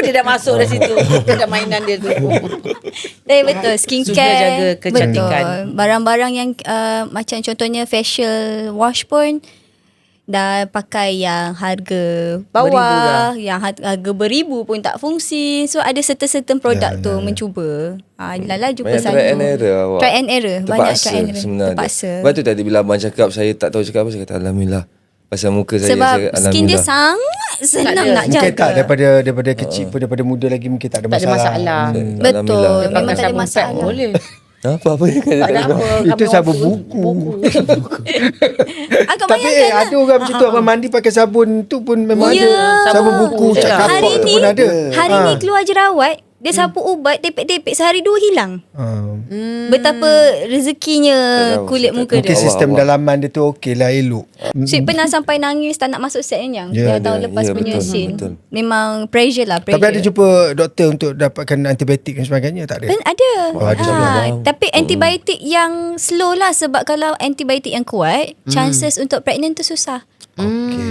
[SPEAKER 4] Dia dah masuk dah situ. Dia dah mainan dia tu.
[SPEAKER 2] Betul.
[SPEAKER 4] Sudah
[SPEAKER 2] Skincare.
[SPEAKER 4] jaga kecantikan.
[SPEAKER 2] Betul. Barang-barang yang macam contohnya facial wash pun dah pakai yang harga
[SPEAKER 4] Beribu
[SPEAKER 2] bawah,
[SPEAKER 4] dah.
[SPEAKER 2] yang harga beribu pun tak fungsi. So ada certain produk tu mencuba. Lala jumpa
[SPEAKER 5] Banyak
[SPEAKER 2] selalu.
[SPEAKER 5] try and error awak.
[SPEAKER 2] Try and error. Banyak
[SPEAKER 5] Terpaksa
[SPEAKER 2] try and error.
[SPEAKER 5] sebenarnya.
[SPEAKER 2] Terpaksa.
[SPEAKER 5] Sebab tu tadi bila abang cakap saya tak tahu cakap apa, saya kata Alhamdulillah. Pasal muka saya,
[SPEAKER 2] Sebab
[SPEAKER 5] saya kata,
[SPEAKER 2] skin dia
[SPEAKER 5] Alhamdullah.
[SPEAKER 2] sangat senang
[SPEAKER 4] ada.
[SPEAKER 2] nak
[SPEAKER 1] Mungkin
[SPEAKER 2] jaga.
[SPEAKER 1] tak daripada kecil pun, daripada muda lagi mungkin tak ada
[SPEAKER 4] Tak ada
[SPEAKER 1] masalah.
[SPEAKER 4] masalah.
[SPEAKER 2] Betul.
[SPEAKER 5] Alhamdullah.
[SPEAKER 2] Memang tak ada
[SPEAKER 4] sabun pad
[SPEAKER 2] masalah.
[SPEAKER 4] boleh.
[SPEAKER 5] Apa yang kata
[SPEAKER 4] Tak ada apa.
[SPEAKER 1] Itu
[SPEAKER 4] Kami
[SPEAKER 1] sabun
[SPEAKER 4] waktu-
[SPEAKER 1] buku.
[SPEAKER 2] Agak
[SPEAKER 1] Tapi
[SPEAKER 2] bayangkan
[SPEAKER 1] ada orang macam tu, orang mandi pakai sabun tu pun memang
[SPEAKER 2] Ya.
[SPEAKER 1] ada. Sabun buku,
[SPEAKER 4] Betul
[SPEAKER 1] cat
[SPEAKER 4] lah.
[SPEAKER 1] kapok
[SPEAKER 2] hari
[SPEAKER 1] tu
[SPEAKER 2] ni
[SPEAKER 1] pun ada.
[SPEAKER 2] Hari ni keluar jerawat, dia sapu ubat tepek-tepek sehari 2 hilang. Betapa rezekinya kulit muka
[SPEAKER 1] Mungkin
[SPEAKER 2] dia.
[SPEAKER 1] sistem
[SPEAKER 5] Allah.
[SPEAKER 1] dalaman dia tu okey lah, elok.
[SPEAKER 2] Sweet pernah sampai nangis tak nak masuk set yang
[SPEAKER 1] Ya,
[SPEAKER 2] tahun lepas
[SPEAKER 5] ya,
[SPEAKER 2] punya
[SPEAKER 5] betul,
[SPEAKER 2] scene.
[SPEAKER 5] betul.
[SPEAKER 2] Memang pressure lah, pressure.
[SPEAKER 1] Tapi ada jumpa doktor untuk dapatkan antibiotik dan sebagainya, tak ada?
[SPEAKER 2] Ada.
[SPEAKER 1] Oh, ada juga.
[SPEAKER 2] Tapi antibiotik yang slow lah. Sebab kalau antibiotik yang kuat, chances untuk pregnant tu susah.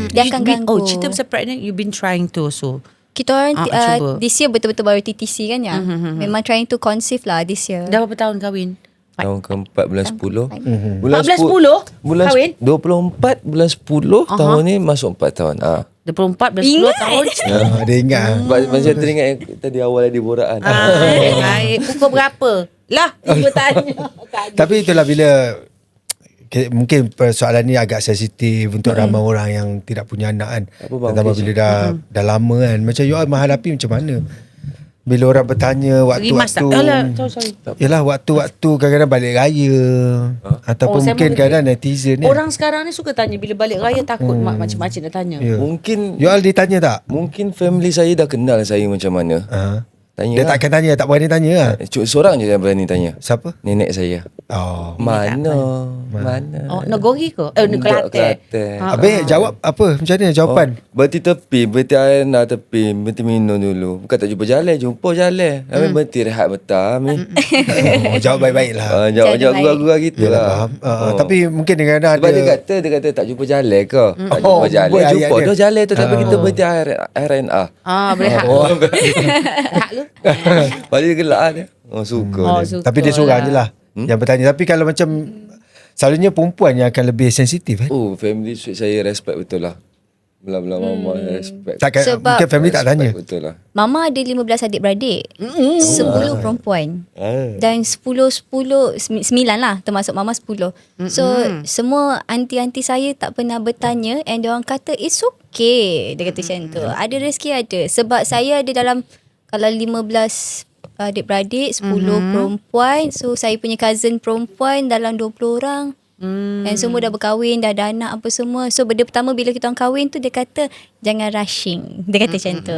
[SPEAKER 2] Dia akan ganggu.
[SPEAKER 4] Oh, cerita pasal pregnant, you've been trying to also.
[SPEAKER 2] Kita orang
[SPEAKER 4] cuba.
[SPEAKER 2] this year betul-betul baru TTC kan ya. Memang trying to conceive lah this year.
[SPEAKER 4] Dah berapa tahun kahwin?
[SPEAKER 5] Tahun keempat bulan 10.
[SPEAKER 4] 14
[SPEAKER 5] Bulan
[SPEAKER 4] kahwin?
[SPEAKER 5] 24 bulan 10 tahun ni masuk 4 tahun.
[SPEAKER 4] 24 10
[SPEAKER 2] Ingat.
[SPEAKER 4] tahun.
[SPEAKER 1] Dia ingat.
[SPEAKER 5] Macam teringat yang tadi awal ada borakan.
[SPEAKER 4] Baik. Pukul berapa? Lah, tiba tanya.
[SPEAKER 1] Tapi itulah bila mungkin persoalan ni agak sensitif untuk ramai orang yang tidak punya anak kan.
[SPEAKER 5] Apa bang,
[SPEAKER 1] Terutama
[SPEAKER 5] okey,
[SPEAKER 1] bila dah lama kan. Macam you all menghadapi macam mana? Bila orang bertanya
[SPEAKER 4] Rimas tak?
[SPEAKER 1] waktu-waktu.
[SPEAKER 4] Alah, sorry.
[SPEAKER 1] Yalah, waktu-waktu kadang-kadang balik raya. Ataupun
[SPEAKER 4] saya
[SPEAKER 1] mungkin
[SPEAKER 4] mahu-
[SPEAKER 1] kadang netizen ni.
[SPEAKER 4] Orang sekarang ni suka tanya bila balik raya takut macam-macam nak tanya.
[SPEAKER 1] Ya.
[SPEAKER 5] Mungkin
[SPEAKER 1] You all ditanya tak?
[SPEAKER 5] mungkin family saya dah kenal saya macam mana.
[SPEAKER 1] Ha.
[SPEAKER 5] Tanya
[SPEAKER 1] Dia
[SPEAKER 5] lah.
[SPEAKER 1] takkan tanya, tak berani tanya lah.
[SPEAKER 5] Seorang je yang berani tanya.
[SPEAKER 1] Siapa?
[SPEAKER 5] Nenek saya.
[SPEAKER 1] Oh.
[SPEAKER 5] Mana?
[SPEAKER 4] Oh, Nagori ke?
[SPEAKER 5] Enggak,
[SPEAKER 4] Kelantan.
[SPEAKER 5] Kelantan.
[SPEAKER 1] Habis jawab apa? Macam mana jawapan?
[SPEAKER 5] Berhenti tepi, berhenti air nak tepi, berhenti minum dulu. Bukan tak jumpa jalan. Habis berhenti rehat betul.
[SPEAKER 1] Oh, jawab baik-baik lah.
[SPEAKER 5] Jawab
[SPEAKER 2] Jalan
[SPEAKER 5] gurau-gurau gitu
[SPEAKER 1] Yalah,
[SPEAKER 5] lah.
[SPEAKER 1] faham. Tapi mungkin dengan ada
[SPEAKER 5] Sebab dia kata tak jumpa jalan ke? Tak
[SPEAKER 1] Oh,
[SPEAKER 5] jumpa jalan.
[SPEAKER 1] buat ayat
[SPEAKER 5] Jumpa
[SPEAKER 1] dia.
[SPEAKER 5] dah jalan tu tapi kita berhenti RNA.
[SPEAKER 4] Berehat. Hak lu.
[SPEAKER 5] Lepas dia gelak lah dia. Suka dia.
[SPEAKER 4] suka
[SPEAKER 1] Tapi dia seorang je lah yang bertanya. Tapi kalau macam selalunya perempuan yang akan lebih sensitif kan?
[SPEAKER 5] Family suite saya respect betul lah. Belah-belah mama respect.
[SPEAKER 1] Takkan,
[SPEAKER 2] Sebab-
[SPEAKER 1] mungkin family tak tanya.
[SPEAKER 5] Respect betul lah.
[SPEAKER 2] Mama ada 15 adik-beradik. 10 perempuan. Dan 9 lah, termasuk mama 10. So semua aunty-aunty saya tak pernah bertanya, and diorang kata it's okay. Dia kata macam tu. Ada rezeki ada. Sebab saya ada dalam, kalau 15 adik-beradik, 10 perempuan. So saya punya cousin perempuan dalam 20 orang. And semua dah berkahwin, dah ada anak apa semua. So benda pertama bila kita orang kahwin tu, dia kata jangan rushing. Dia kata macam tu.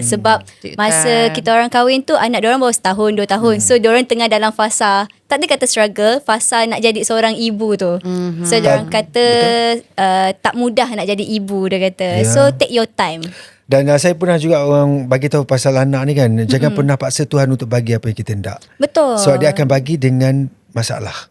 [SPEAKER 2] Sebab masa kita orang kahwin tu, anak diorang baru setahun 2 tahun. So diorang tengah dalam fasa, tak ada kata struggle, fasa nak jadi seorang ibu tu. So diorang kata tak mudah nak jadi ibu, dia kata. So take your time.
[SPEAKER 1] Dan saya pernah juga orang bagi tahu pasal anak ni kan, jangan pernah paksa Tuhan untuk bagi apa yang kita nak.
[SPEAKER 2] Betul.
[SPEAKER 1] Sebab dia akan bagi dengan masalah.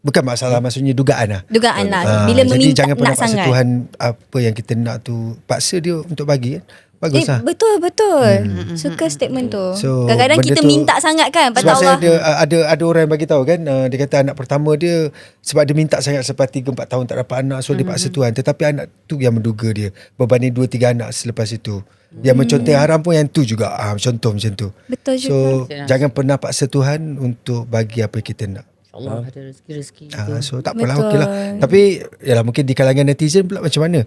[SPEAKER 1] Bukan masalah, maksudnya dugaan lah.
[SPEAKER 2] Dugaan lah. Bila
[SPEAKER 1] Jadi
[SPEAKER 2] meminta
[SPEAKER 1] jangan pernah
[SPEAKER 2] nak
[SPEAKER 1] paksa
[SPEAKER 2] sangat.
[SPEAKER 1] Tuhan apa yang kita nak tu, paksa dia untuk bagi kan. Bagus lah.
[SPEAKER 2] Betul. Suka statement tu.
[SPEAKER 1] So,
[SPEAKER 2] Kadang-kadang
[SPEAKER 1] benda
[SPEAKER 2] kita
[SPEAKER 1] tu-
[SPEAKER 2] minta sangat kan.
[SPEAKER 1] Sebab
[SPEAKER 2] Patut
[SPEAKER 1] saya
[SPEAKER 2] Allah.
[SPEAKER 1] ada orang yang bagi tahu kan, dia kata anak pertama dia sebab dia minta sangat selepas 3-4 tahun tak dapat anak, so dia paksa Tuhan. Tetapi anak tu yang menduga dia berbanding 2-3 anak selepas itu. Yang mencontoh haram pun yang tu juga contoh macam tu.
[SPEAKER 2] Betul juga.
[SPEAKER 1] So jangan pernah paksa Tuhan untuk bagi apa yang kita nak.
[SPEAKER 4] Allah ada rezeki-rezeki tu.
[SPEAKER 1] So tak apalah,
[SPEAKER 2] Betul.
[SPEAKER 1] okey lah. Tapi yalah, mungkin di kalangan netizen pula macam mana?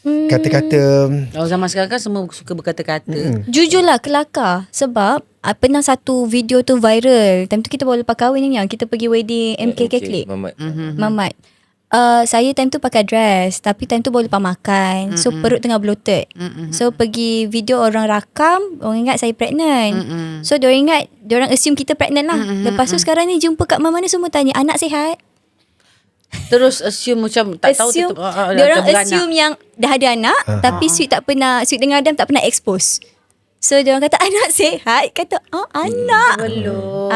[SPEAKER 1] Kata-kata
[SPEAKER 4] Kalau zaman sekarang kan semua suka berkata-kata.
[SPEAKER 2] Jujurlah kelakar. Sebab pernah satu video tu viral. Time tu kita baru lepas kahwin ni, yang kita pergi wedding MK Catholic.
[SPEAKER 5] Mamat.
[SPEAKER 2] Mamat. Saya time tu pakai dress, tapi time tu baru lepas makan. So perut tengah bloated. So pergi video, orang rakam, orang ingat saya pregnant. So diorang ingat, diorang assume kita pregnant lah. Lepas tu sekarang ni jumpa kat mana semua tanya, anak sihat?
[SPEAKER 4] Terus assume macam tak tahu
[SPEAKER 2] Assume,
[SPEAKER 4] dah
[SPEAKER 2] diorang
[SPEAKER 4] beranak.
[SPEAKER 2] assume yang dah ada anak, tapi Sweet tak pernah, Sweet dengan Adam tak pernah expose. So diorang kata anak sihat, kata anak.
[SPEAKER 4] Belum.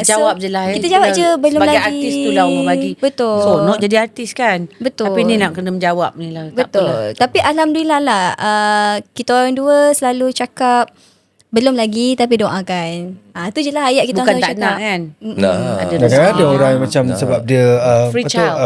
[SPEAKER 2] so,
[SPEAKER 4] Jawab je lah.
[SPEAKER 2] Kita jawab je, belum
[SPEAKER 4] sebagai
[SPEAKER 2] lagi.
[SPEAKER 4] artis tu lah orang bagi.
[SPEAKER 2] Betul.
[SPEAKER 4] So nak jadi artis kan.
[SPEAKER 2] Betul.
[SPEAKER 4] Tapi ni nak kena menjawab ni lah. Tak apalah.
[SPEAKER 2] Betul. Tapi alhamdulillah lah, kita orang dua selalu cakap belum lagi tapi doakan. Tu je lah ayat kita
[SPEAKER 4] Bukan
[SPEAKER 2] orang
[SPEAKER 4] tak
[SPEAKER 2] selalu cakap.
[SPEAKER 4] nak kan.
[SPEAKER 5] Nah.
[SPEAKER 4] Ada
[SPEAKER 1] kadang-kadang ada
[SPEAKER 4] rezeki.
[SPEAKER 1] orang yang macam sebab dia
[SPEAKER 4] Free
[SPEAKER 1] apa tu,
[SPEAKER 4] child.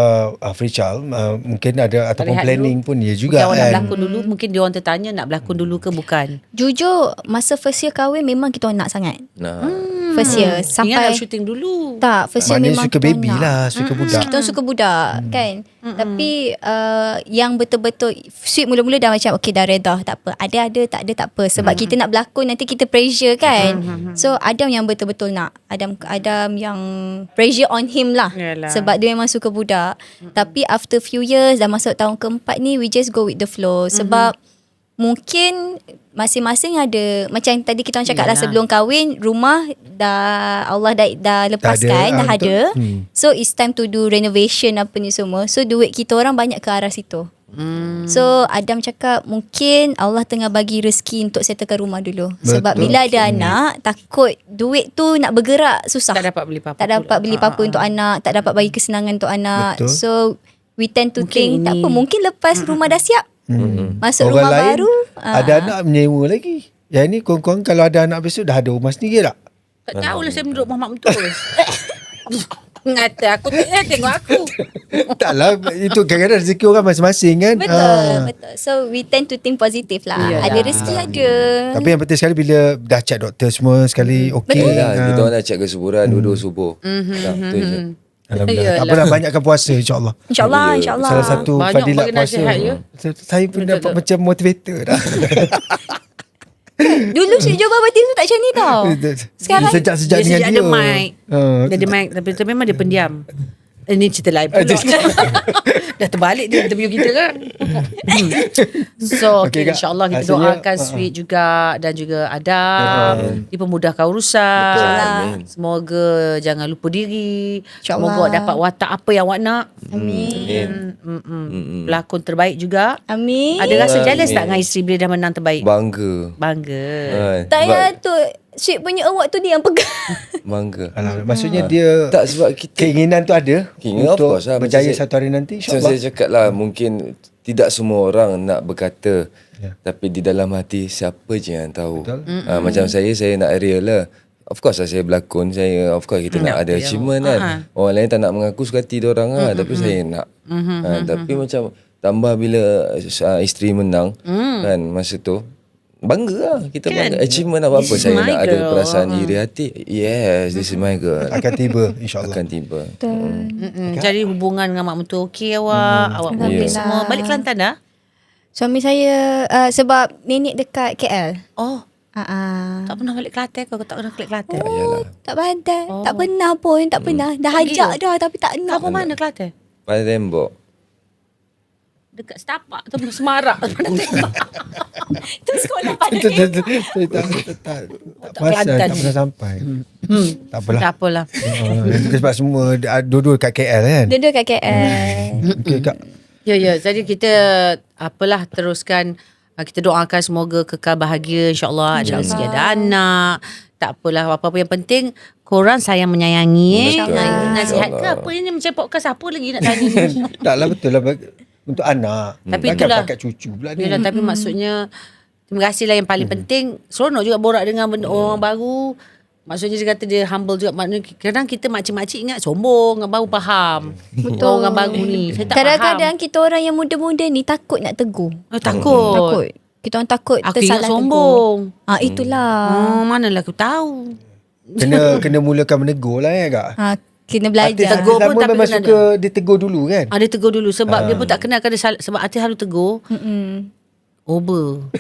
[SPEAKER 1] free child, mungkin ada ataupun
[SPEAKER 4] Rehat
[SPEAKER 1] planning
[SPEAKER 4] dulu.
[SPEAKER 1] pun dia juga
[SPEAKER 4] Bukan orang nak
[SPEAKER 1] kan.
[SPEAKER 4] berlakon dulu. Mungkin dia orang tertanya nak berlakon dulu ke bukan.
[SPEAKER 2] Jujur, masa first year kahwin memang kita orang nak sangat.
[SPEAKER 5] Nah.
[SPEAKER 2] First year
[SPEAKER 4] Ingat
[SPEAKER 2] sampai
[SPEAKER 4] nak syuting dulu.
[SPEAKER 2] tak, first year
[SPEAKER 1] Maknanya
[SPEAKER 2] memang
[SPEAKER 1] suka
[SPEAKER 2] kita
[SPEAKER 1] baby
[SPEAKER 2] nak.
[SPEAKER 1] lah, suka budak.
[SPEAKER 2] Kita orang suka budak kan. Tapi yang betul-betul Sweet mula-mula dah macam okay, dah reda, tak apa. Ada tak ada tak apa. Sebab kita nak berlakon nanti kita pressure kan. So Adam yang betul-betul nak. Adam yang pressure on him lah.
[SPEAKER 4] Yalah.
[SPEAKER 2] Sebab dia memang suka budak. Tapi after few years, dah masuk tahun keempat ni, we just go with the flow. Sebab mungkin masing-masing ada, macam tadi kita orang cakap lah,
[SPEAKER 4] Yalah.
[SPEAKER 2] sebelum kahwin rumah dah Allah dah lepaskan, dah
[SPEAKER 1] betul.
[SPEAKER 2] ada. So it's time to do renovation apa ni semua. So duit kita orang banyak ke arah situ. So Adam cakap mungkin Allah tengah bagi rezeki untuk settlekan rumah dulu. Sebab
[SPEAKER 1] Betul.
[SPEAKER 2] bila ada anak, takut duit tu nak bergerak susah.
[SPEAKER 4] Tak dapat beli apa-apa.
[SPEAKER 2] Tak dapat beli apa-apa untuk anak, tak dapat bagi kesenangan untuk anak.
[SPEAKER 1] Betul.
[SPEAKER 2] So we tend to think
[SPEAKER 4] Mungkin
[SPEAKER 2] tak
[SPEAKER 4] ini-
[SPEAKER 2] apa, mungkin lepas rumah dah siap, masuk
[SPEAKER 1] Orang
[SPEAKER 2] rumah
[SPEAKER 1] lain
[SPEAKER 2] baru,
[SPEAKER 1] ada anak menyewa lagi. Yang ni korang-korang kalau ada anak besok dah ada rumah sendiri tak?
[SPEAKER 4] Tak tahulah saya duduk Muhammad Mentus. Ngata aku tengok aku.
[SPEAKER 1] Taklah, itu kadang-kadang rezeki orang masing-masing kan.
[SPEAKER 2] Betul. So we tend to think positif lah.
[SPEAKER 4] Yalah.
[SPEAKER 2] Ada rezeki ada.
[SPEAKER 1] Tapi yang penting sekali bila dah check doktor semua sekali okey.
[SPEAKER 2] Betul.
[SPEAKER 5] Lah, kita orang dah check kesuburan dua-dua subuh. Dah, betul je.
[SPEAKER 1] Alhamdulillah. Tak apalah, banyakkan puasa insya-Allah.
[SPEAKER 2] InsyaAllah,
[SPEAKER 5] Ya.
[SPEAKER 2] insyaAllah.
[SPEAKER 1] Salah satu
[SPEAKER 4] Banyak
[SPEAKER 1] fadilat
[SPEAKER 4] bagi
[SPEAKER 1] puasa.
[SPEAKER 4] nasihat ya.
[SPEAKER 1] Saya pun dapat macam motivator dah.
[SPEAKER 2] Dulu si Joba Batin tu tak macam ni tau. Sekarang
[SPEAKER 1] Sejak-sejak
[SPEAKER 4] Dia
[SPEAKER 1] dengan
[SPEAKER 4] sejak
[SPEAKER 1] dia.
[SPEAKER 4] ada mic.
[SPEAKER 1] Ah,
[SPEAKER 4] Dia ada mic tapi memang dia pendiam. Ini cerita lain pula. Dah terbalik dia interview kita kan. So
[SPEAKER 1] Okey,
[SPEAKER 4] okay,
[SPEAKER 1] Kak.
[SPEAKER 4] insyaAllah kita
[SPEAKER 1] Hasilnya,
[SPEAKER 4] doakan Sweet juga dan juga Adam dipermudahkan urusan.
[SPEAKER 5] Betul. Amin.
[SPEAKER 4] Semoga jangan lupa diri.
[SPEAKER 2] InsyaAllah.
[SPEAKER 4] Semoga awak dapat watak apa yang awak nak.
[SPEAKER 2] Amin.
[SPEAKER 4] Pelakon terbaik juga.
[SPEAKER 2] Amin.
[SPEAKER 4] Ada rasa jealous
[SPEAKER 5] Amin.
[SPEAKER 4] tak dengan isteri bila dah menang terbaik?
[SPEAKER 5] Bangga.
[SPEAKER 2] Tak
[SPEAKER 5] Sebab-
[SPEAKER 2] payah tu. Sweet punya award tu dia yang pegang.
[SPEAKER 5] Bangga.
[SPEAKER 1] Alah, maksudnya dia
[SPEAKER 5] Tak sebab kita
[SPEAKER 1] keinginan tu ada
[SPEAKER 5] Keinginan, of
[SPEAKER 1] untuk
[SPEAKER 5] course lah.
[SPEAKER 1] berjaya
[SPEAKER 5] Macam saya-
[SPEAKER 1] satu hari nanti,
[SPEAKER 5] Macam
[SPEAKER 1] insyaAllah.
[SPEAKER 5] saya cakap lah, mungkin tidak semua orang nak berkata, tapi di dalam hati siapa je yang tahu. Macam saya nak real lah. Of course lah saya berlakon, of course kita nak ada achievement kan. Orang lain tak nak mengaku suka hati diorang lah, tapi saya nak. Tapi macam tambah bila isteri menang kan masa tu, bangga lah. Kita bangga. Achievement apa-apa
[SPEAKER 4] This is
[SPEAKER 5] saya
[SPEAKER 4] my
[SPEAKER 5] nak ada
[SPEAKER 4] girl.
[SPEAKER 5] perasaan iri hati. Yes, this is my girl.
[SPEAKER 1] Akan tiba, insyaAllah.
[SPEAKER 5] Akan tiba.
[SPEAKER 4] Jadi hubungan dengan mak mentua okey awak. Awak okey semua. Balik Kelantan dah?
[SPEAKER 2] Suami saya sebab nenek dekat KL.
[SPEAKER 4] Oh,
[SPEAKER 2] Tak
[SPEAKER 4] tak pernah balik Kelantan ke? Kau tak pernah balik Kelantan?
[SPEAKER 5] Yalah.
[SPEAKER 2] tak pandai. Tak pernah pun. Tak pernah. Dah ajak dah tapi tak nak.
[SPEAKER 4] Kau apa mana Kelantan?
[SPEAKER 5] Pada tembok.
[SPEAKER 4] Dekat Setapak tu Semarak.
[SPEAKER 2] Itu sekolah
[SPEAKER 1] Saya tak pasal,
[SPEAKER 4] Kelantan.
[SPEAKER 1] tak pernah sampai. Tak apalah.
[SPEAKER 4] Tak apalah.
[SPEAKER 1] Sebab semua dua-dua kat KL kan.
[SPEAKER 2] Duduk kat KL.
[SPEAKER 1] Okey, Kak.
[SPEAKER 4] Ya. Jadi kita teruskan. Kita doakan semoga kekal bahagia insyaAllah. Ada rezeki, ada anak. Tak apalah, apa-apa yang penting korang sayang menyayangi.
[SPEAKER 5] Betul.
[SPEAKER 4] Nasihat ke
[SPEAKER 5] InsyaAllah.
[SPEAKER 4] apa ini macam podcast apa lagi nak tanya ni?
[SPEAKER 1] Taklah, betul lah. Untuk anak.
[SPEAKER 4] Tapi
[SPEAKER 1] Takkan
[SPEAKER 4] itulah.
[SPEAKER 1] pakai cucu pula ni.
[SPEAKER 4] Yalah, tapi maksudnya terima kasih lah yang paling penting. Seronok juga borak dengan orang baru. Maksudnya dia kata dia humble juga. Maknanya kadang kita makcik-makcik ingat sombong, baru faham. Betul. Orang baru ni. Saya tak
[SPEAKER 2] Kadang-kadang
[SPEAKER 4] faham.
[SPEAKER 2] kita orang yang muda-muda ni takut nak tegur.
[SPEAKER 4] Takut.
[SPEAKER 2] Takut. Kita orang takut
[SPEAKER 4] Aku
[SPEAKER 2] tersalah
[SPEAKER 4] ingat sombong.
[SPEAKER 2] tegur. Itulah.
[SPEAKER 4] Manalah aku tahu.
[SPEAKER 1] Kena mulakan menegur lah ya, Kak.
[SPEAKER 2] Kena
[SPEAKER 1] Artis
[SPEAKER 2] belajar.
[SPEAKER 4] Tegur pun
[SPEAKER 1] lama
[SPEAKER 4] tapi
[SPEAKER 1] memang
[SPEAKER 4] kena
[SPEAKER 1] suka ditegur dulu kan.
[SPEAKER 4] Dia tegur dulu sebab dia pun tak kenal kan dia sebab artis selalu tegur. Over.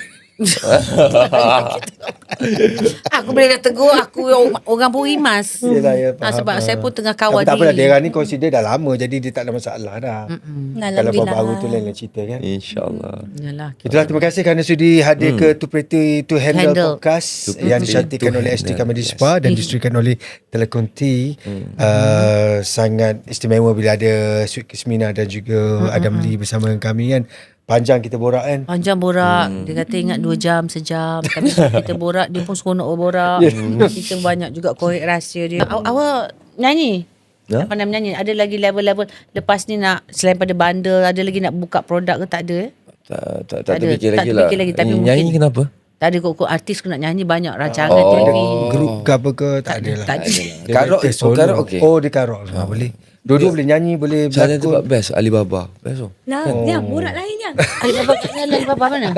[SPEAKER 4] Aku boleh dah tegur aku orang pun rimas.
[SPEAKER 1] Yelah, ya,
[SPEAKER 4] Sebab
[SPEAKER 1] faham.
[SPEAKER 4] saya pun tengah kawal
[SPEAKER 1] Tapi tak apalah,
[SPEAKER 4] diri.
[SPEAKER 1] dia ni consider dah lama, jadi dia tak ada masalah dah. Kalau baru-baru tu lain cerita kan.
[SPEAKER 5] InsyaAllah.
[SPEAKER 4] Yalah.
[SPEAKER 1] Itulah, terima kasih kerana sudi hadir ke Too Pretty to Handle,
[SPEAKER 4] Handle.
[SPEAKER 1] podcast
[SPEAKER 5] Too
[SPEAKER 1] yang
[SPEAKER 5] Pretty
[SPEAKER 1] dicantikkan
[SPEAKER 5] to
[SPEAKER 1] oleh
[SPEAKER 5] Handle.
[SPEAKER 1] ST Comedy Spa dan distribusikan oleh Telekonti. Sangat istimewa bila ada Sweet Kismina dan juga Adam Lee bersama dengan kami kan. Panjang kita borak kan.
[SPEAKER 4] Panjang borak. Dia kata ingat 2 jam, sejam. Tapi kita borak, dia pun seronok borak. Kita banyak juga korek rahsia dia. Awak nyanyi?
[SPEAKER 5] Ha?
[SPEAKER 4] Pandai menyanyi? Ada lagi level-level lepas ni nak, selain pada bundle, ada lagi nak buka produk ke? Tak ada?
[SPEAKER 5] Tak
[SPEAKER 4] Tak ada.
[SPEAKER 5] terfikir
[SPEAKER 4] Tak
[SPEAKER 5] lagi lah.
[SPEAKER 4] terfikir lagi, tapi
[SPEAKER 5] Nyanyi
[SPEAKER 4] mungkin-
[SPEAKER 5] kenapa?
[SPEAKER 4] Tak ada kok artis kena nyanyi banyak rancangan
[SPEAKER 5] Oh.
[SPEAKER 4] TV.
[SPEAKER 1] Grup ke apa ke, tak ada lah.
[SPEAKER 4] Tak ada.
[SPEAKER 1] Dia
[SPEAKER 5] Karok-
[SPEAKER 1] actor solo.
[SPEAKER 5] karaoke.
[SPEAKER 1] Oh, dia karok. Boleh. Dua-dua boleh nyanyi, boleh
[SPEAKER 5] Saya tempat
[SPEAKER 1] berlakon.
[SPEAKER 5] best Alibaba. Best tu.
[SPEAKER 2] Yang borak lainnya.
[SPEAKER 4] Alibaba mana?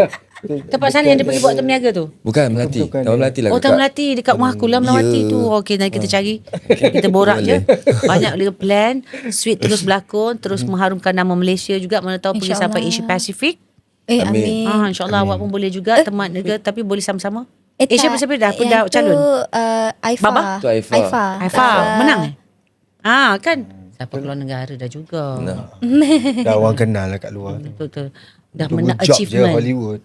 [SPEAKER 4] Tempat sana yang dia pergi buat temniaga tu?
[SPEAKER 5] Bukan Melati.
[SPEAKER 1] Bukan
[SPEAKER 5] Nama
[SPEAKER 1] dia.
[SPEAKER 5] Melati lah.
[SPEAKER 4] Oh, Taman Melati dekat rumah aku lah Melati tu. Okey, nanti kita cari. Kita borak je. Banyak lagi plan. Sweet terus berlakon, terus mengharumkan nama Malaysia juga. Mana tahu pergi
[SPEAKER 2] InsyaAllah.
[SPEAKER 4] sampai Asia Pacific.
[SPEAKER 2] Amin.
[SPEAKER 4] InsyaAllah awak pun boleh juga teman juga tapi boleh sama-sama.
[SPEAKER 2] Tak.
[SPEAKER 4] Asia Pacific dah
[SPEAKER 2] Yang
[SPEAKER 4] calon.
[SPEAKER 2] tu Aifa.
[SPEAKER 4] Baba?
[SPEAKER 5] Tu Aifa.
[SPEAKER 4] Haifa menang eh? Kan? Siapa keluar negara dah juga.
[SPEAKER 1] Dah orang kenal lah kat luar.
[SPEAKER 4] Betul. Dah
[SPEAKER 1] Dua
[SPEAKER 4] menang
[SPEAKER 1] job je
[SPEAKER 4] achievement.
[SPEAKER 1] Hollywood.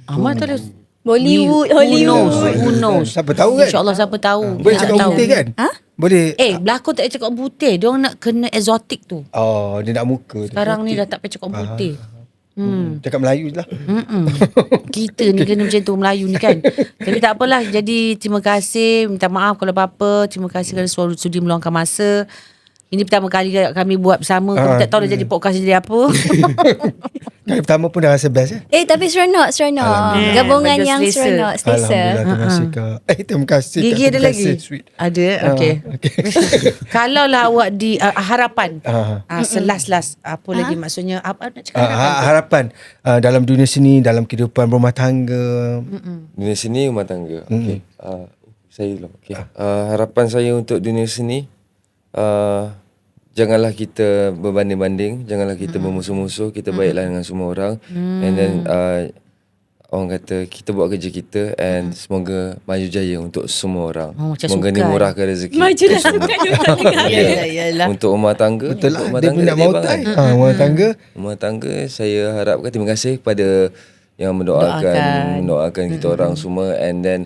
[SPEAKER 4] Amat tak ada.
[SPEAKER 2] Bollywood.
[SPEAKER 4] Who knows?
[SPEAKER 1] Siapa tahu kan?
[SPEAKER 4] InsyaAllah siapa tahu.
[SPEAKER 1] Boleh
[SPEAKER 4] Kita
[SPEAKER 1] cakap
[SPEAKER 4] tak tahu.
[SPEAKER 1] putih kan? Boleh.
[SPEAKER 4] Berlakon tak payah cakap putih. Dia orang nak kena exotic tu.
[SPEAKER 1] Oh, dia nak muka tu.
[SPEAKER 4] Sekarang ni dah tak payah cakap putih.
[SPEAKER 1] Cakap Melayu je lah.
[SPEAKER 4] Kita ni kena macam tu Melayu ni kan. Tapi tak apalah. Jadi terima kasih. Minta maaf kalau apa-apa. Terima kasih kerana sudi meluangkan masa. Ini pertama kali kami buat bersama. Kami tak tahu dah jadi podcast jadi apa.
[SPEAKER 1] Kali pertama pun dah rasa best
[SPEAKER 2] Tapi seronok. Gabungan
[SPEAKER 4] Bagi
[SPEAKER 2] yang
[SPEAKER 4] selesa.
[SPEAKER 2] seronok.
[SPEAKER 1] Alhamdulillah,
[SPEAKER 2] Selesa.
[SPEAKER 1] terima kasih Kak. Terima kasih Kak.
[SPEAKER 4] Gigi ada
[SPEAKER 1] Terima
[SPEAKER 4] lagi?
[SPEAKER 1] kasih, Sweet.
[SPEAKER 4] Ada? Okay. Kalau lah awak di harapan.
[SPEAKER 1] Ah.
[SPEAKER 4] Selas-las. Apa lagi maksudnya? Apa nak cakap harapan?
[SPEAKER 1] Harapan dalam dunia seni, dalam kehidupan rumah tangga.
[SPEAKER 5] Dunia seni rumah tangga. Okey. Saya dulu. Okey. Harapan saya untuk dunia seni, janganlah kita berbanding-banding, janganlah kita bermusuh-musuh, kita baiklah dengan semua orang. And then orang kata kita buat kerja kita and semoga maju jaya untuk semua orang.
[SPEAKER 4] Macam
[SPEAKER 5] Semoga ni
[SPEAKER 4] sukan.
[SPEAKER 5] murahkan rezeki.
[SPEAKER 2] Maju dah sukan
[SPEAKER 4] Yalah.
[SPEAKER 5] Untuk rumah tangga.
[SPEAKER 1] Betul lah,
[SPEAKER 5] untuk rumah
[SPEAKER 1] dia
[SPEAKER 5] tangga
[SPEAKER 1] punya
[SPEAKER 5] tak
[SPEAKER 1] mautai.
[SPEAKER 5] timbangan.
[SPEAKER 1] Rumah tangga.
[SPEAKER 5] Rumah tangga saya harapkan terima kasih kepada yang mendoakan kita orang semua, and then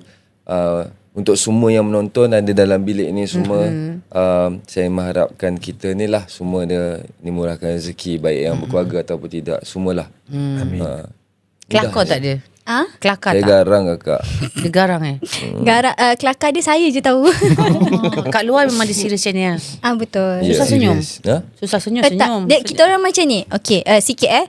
[SPEAKER 5] untuk semua yang menonton ada dalam bilik ni semua, saya mengharapkan kita ni lah semua dia dimurahkan rezeki, baik yang berkeluarga ataupun tidak, semualah.
[SPEAKER 1] Amin.
[SPEAKER 4] Kelakar tak dia? Kelakar
[SPEAKER 5] Saya
[SPEAKER 4] tak?
[SPEAKER 5] garang kakak.
[SPEAKER 4] Dia garang
[SPEAKER 2] Kelakar dia saya je tahu.
[SPEAKER 4] Kat luar memang dia serius macam ni lah.
[SPEAKER 2] Betul.
[SPEAKER 5] Ya.
[SPEAKER 4] Susah senyum.
[SPEAKER 5] Ha?
[SPEAKER 4] Susah
[SPEAKER 2] Tak,
[SPEAKER 4] senyum.
[SPEAKER 2] kita orang macam ni. Okay, sikit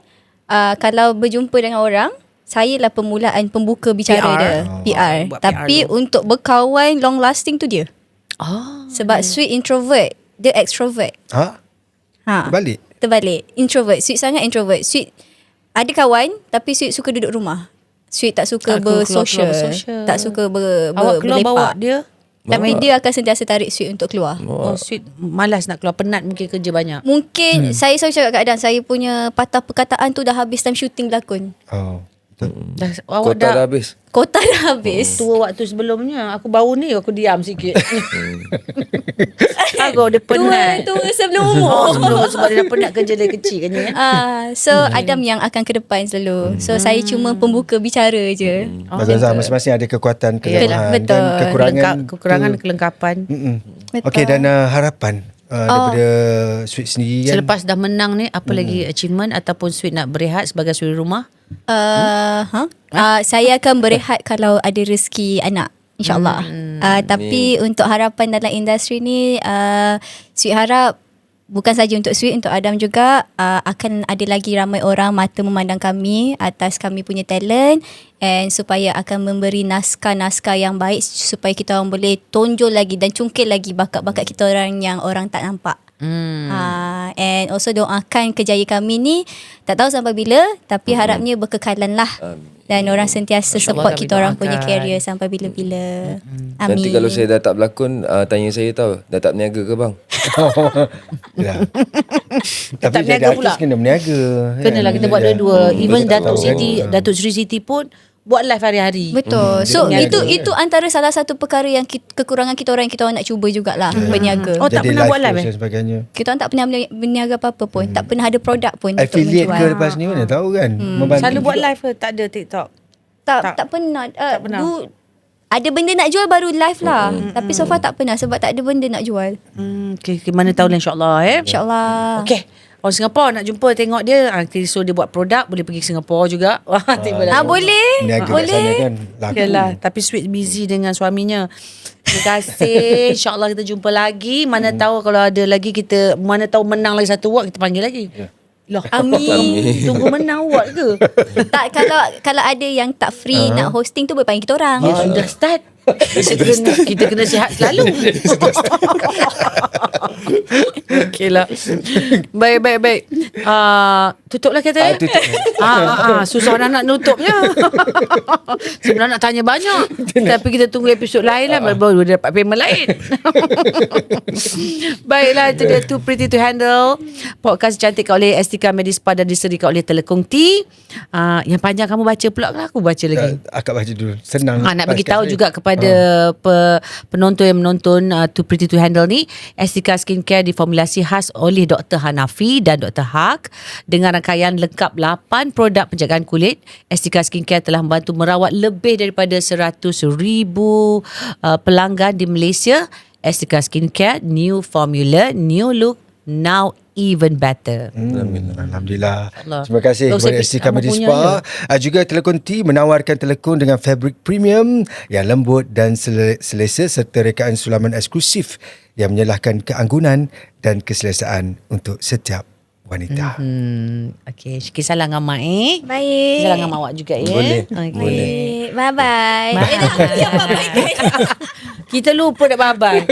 [SPEAKER 2] kalau berjumpa dengan orang, saya lah permulaan pembuka bicara
[SPEAKER 4] PR.
[SPEAKER 2] dia. PR.
[SPEAKER 4] Buat
[SPEAKER 2] Tapi
[SPEAKER 4] PR tu.
[SPEAKER 2] untuk berkawan long lasting tu dia. Sebab Sweet introvert, dia extrovert.
[SPEAKER 1] Balik.
[SPEAKER 2] Terbalik. Introvert. Sweet sangat introvert. Sweet ada kawan tapi Sweet suka duduk rumah. Sweet tak suka
[SPEAKER 4] Tak keluar
[SPEAKER 2] bersosial.
[SPEAKER 4] bersosial.
[SPEAKER 2] Tak suka
[SPEAKER 4] Awak keluar bawa
[SPEAKER 2] berlepak.
[SPEAKER 4] dia.
[SPEAKER 2] Tapi dia akan sentiasa tarik Sweet untuk keluar.
[SPEAKER 4] Oh, Sweet malas nak keluar, penat mungkin kerja banyak.
[SPEAKER 2] Mungkin saya selalu cakap kat Adam, saya punya patah perkataan tu dah habis time shooting berlakon.
[SPEAKER 4] Dah, awak
[SPEAKER 5] Kota dah habis.
[SPEAKER 2] Kota dah habis.
[SPEAKER 4] tua waktu sebelumnya. Aku baru ni aku diam sikit. Aku dia penat.
[SPEAKER 2] Tua sebelum umur.
[SPEAKER 4] Sebab dia dah penat kerja dari kecil kan ya.
[SPEAKER 2] So Adam yang akan ke depan selalu. So saya cuma pembuka bicara je.
[SPEAKER 1] Mazazah masing-masing ada kekuatan, kelemahan
[SPEAKER 2] Betul.
[SPEAKER 1] dan kekurangan.
[SPEAKER 4] Kekurangan kelengkapan.
[SPEAKER 1] Okey, dan harapan daripada Sweet sendiri kan.
[SPEAKER 4] Selepas dah menang ni, apa lagi achievement ataupun Sweet nak berehat sebagai suri rumah?
[SPEAKER 2] Saya akan berehat kalau ada rezeki anak, InsyaAllah. Tapi untuk harapan dalam industri ni, Sweet harap bukan saja untuk Sweet, untuk Adam juga, akan ada lagi ramai orang mata memandang kami atas kami punya talent, and supaya akan memberi naskah-naskah yang baik supaya kita orang boleh tonjol lagi dan cungkil lagi bakat-bakat kita orang yang orang tak nampak. And also doakan kerjaya kami ni tak tahu sampai bila, tapi harapnya berkekalan lah. Dan orang sentiasa support kita orang punya career sampai bila-bila. Amin.
[SPEAKER 5] Nanti kalau saya dah tak berlakon, tanya saya tahu, dah tak berniaga ke bang?
[SPEAKER 1] Ya. Tapi
[SPEAKER 4] Tak
[SPEAKER 1] jadi
[SPEAKER 4] berniaga pula.
[SPEAKER 1] artis kena berniaga.
[SPEAKER 4] Kenalah kita buat dua-dua. Even
[SPEAKER 1] Betul.
[SPEAKER 4] Datuk Sri Siti pun buat live hari-hari.
[SPEAKER 2] Betul. So
[SPEAKER 4] berniaga.
[SPEAKER 2] itu antara salah satu perkara yang kekurangan kita orang yang kita orang nak cuba jugalah, berniaga.
[SPEAKER 4] Oh, tak
[SPEAKER 1] Jadi
[SPEAKER 4] pernah buat live
[SPEAKER 1] coach dan sebagainya.
[SPEAKER 2] Kita orang tak pernah berniaga apa-apa pun. Tak pernah ada produk pun untuk
[SPEAKER 1] Affiliate
[SPEAKER 2] menjual.
[SPEAKER 1] ke lepas ni mana tahu kan. Membantu
[SPEAKER 4] Selalu buat
[SPEAKER 1] juga.
[SPEAKER 4] live ke? Tak ada TikTok.
[SPEAKER 2] Tak pernah.
[SPEAKER 4] Tak pernah.
[SPEAKER 2] Ada benda nak jual baru live lah. Tapi so far tak pernah sebab tak ada benda nak jual.
[SPEAKER 4] Okay, mana tahu lah insyaAllah
[SPEAKER 2] InsyaAllah.
[SPEAKER 4] Okay. Orang Singapura nak jumpa tengok dia, so dia buat produk, boleh pergi Singapura juga. Wah, tiba lah.
[SPEAKER 2] Boleh.
[SPEAKER 1] Berniaga kat
[SPEAKER 2] Boleh.
[SPEAKER 1] sana kan. Laku.
[SPEAKER 4] Okay lah. Tapi Sweet busy dengan suaminya. Terima kasih. InsyaAllah kita jumpa lagi. Mana tahu kalau ada lagi kita, mana tahu menang lagi satu award, kita panggil lagi. Loh,
[SPEAKER 2] Amin.
[SPEAKER 4] Tunggu menang award ke?
[SPEAKER 2] Tak, kalau ada yang tak free nak hosting tu boleh panggil kita orang.
[SPEAKER 4] Ya sudah start. Kita kena sihat selalu. Okey lah. Baik. Tutuplah kata.
[SPEAKER 1] Tutup.
[SPEAKER 4] Susah nak nutupnya. Sebenarnya nak tanya banyak. Tapi kita tunggu episod lain lah. Baru dapat payment lain. Baiklah, itu dia Too Pretty to Handle. Podcast cantik oleh Estika Medispa dan diserikan oleh Telekong T. Yang panjang kamu baca pula ke aku baca lagi?
[SPEAKER 1] Akak baca dulu. Senang.
[SPEAKER 4] Nak bagi tahu juga kepada penonton yang menonton Too Pretty to Handle ni, Estika Skincare diformulasi khas oleh Dr. Hanafi dan Dr. Haq dengan rangkaian lengkap 8 produk penjagaan kulit. Estika Skincare telah membantu merawat lebih daripada 100,000 pelanggan di Malaysia. Estika Skincare, new formula, new look, now even better.
[SPEAKER 1] Alhamdulillah.
[SPEAKER 4] Allah.
[SPEAKER 1] Terima kasih
[SPEAKER 4] Oh,
[SPEAKER 1] kepada
[SPEAKER 4] saya-
[SPEAKER 1] Estika
[SPEAKER 4] kamu
[SPEAKER 1] Medispa. Juga Telekon T menawarkan telekon dengan fabrik premium yang lembut dan selesa serta rekaan sulaman eksklusif yang menyelahkan keanggunan dan keselesaan untuk setiap wanita.
[SPEAKER 4] Okey, kisah dengan Mak
[SPEAKER 2] Baik.
[SPEAKER 4] Kisah dengan Mak juga ya.
[SPEAKER 5] Boleh.
[SPEAKER 4] Okay.
[SPEAKER 2] Bye-bye.
[SPEAKER 4] Kita lupa nak bye-bye.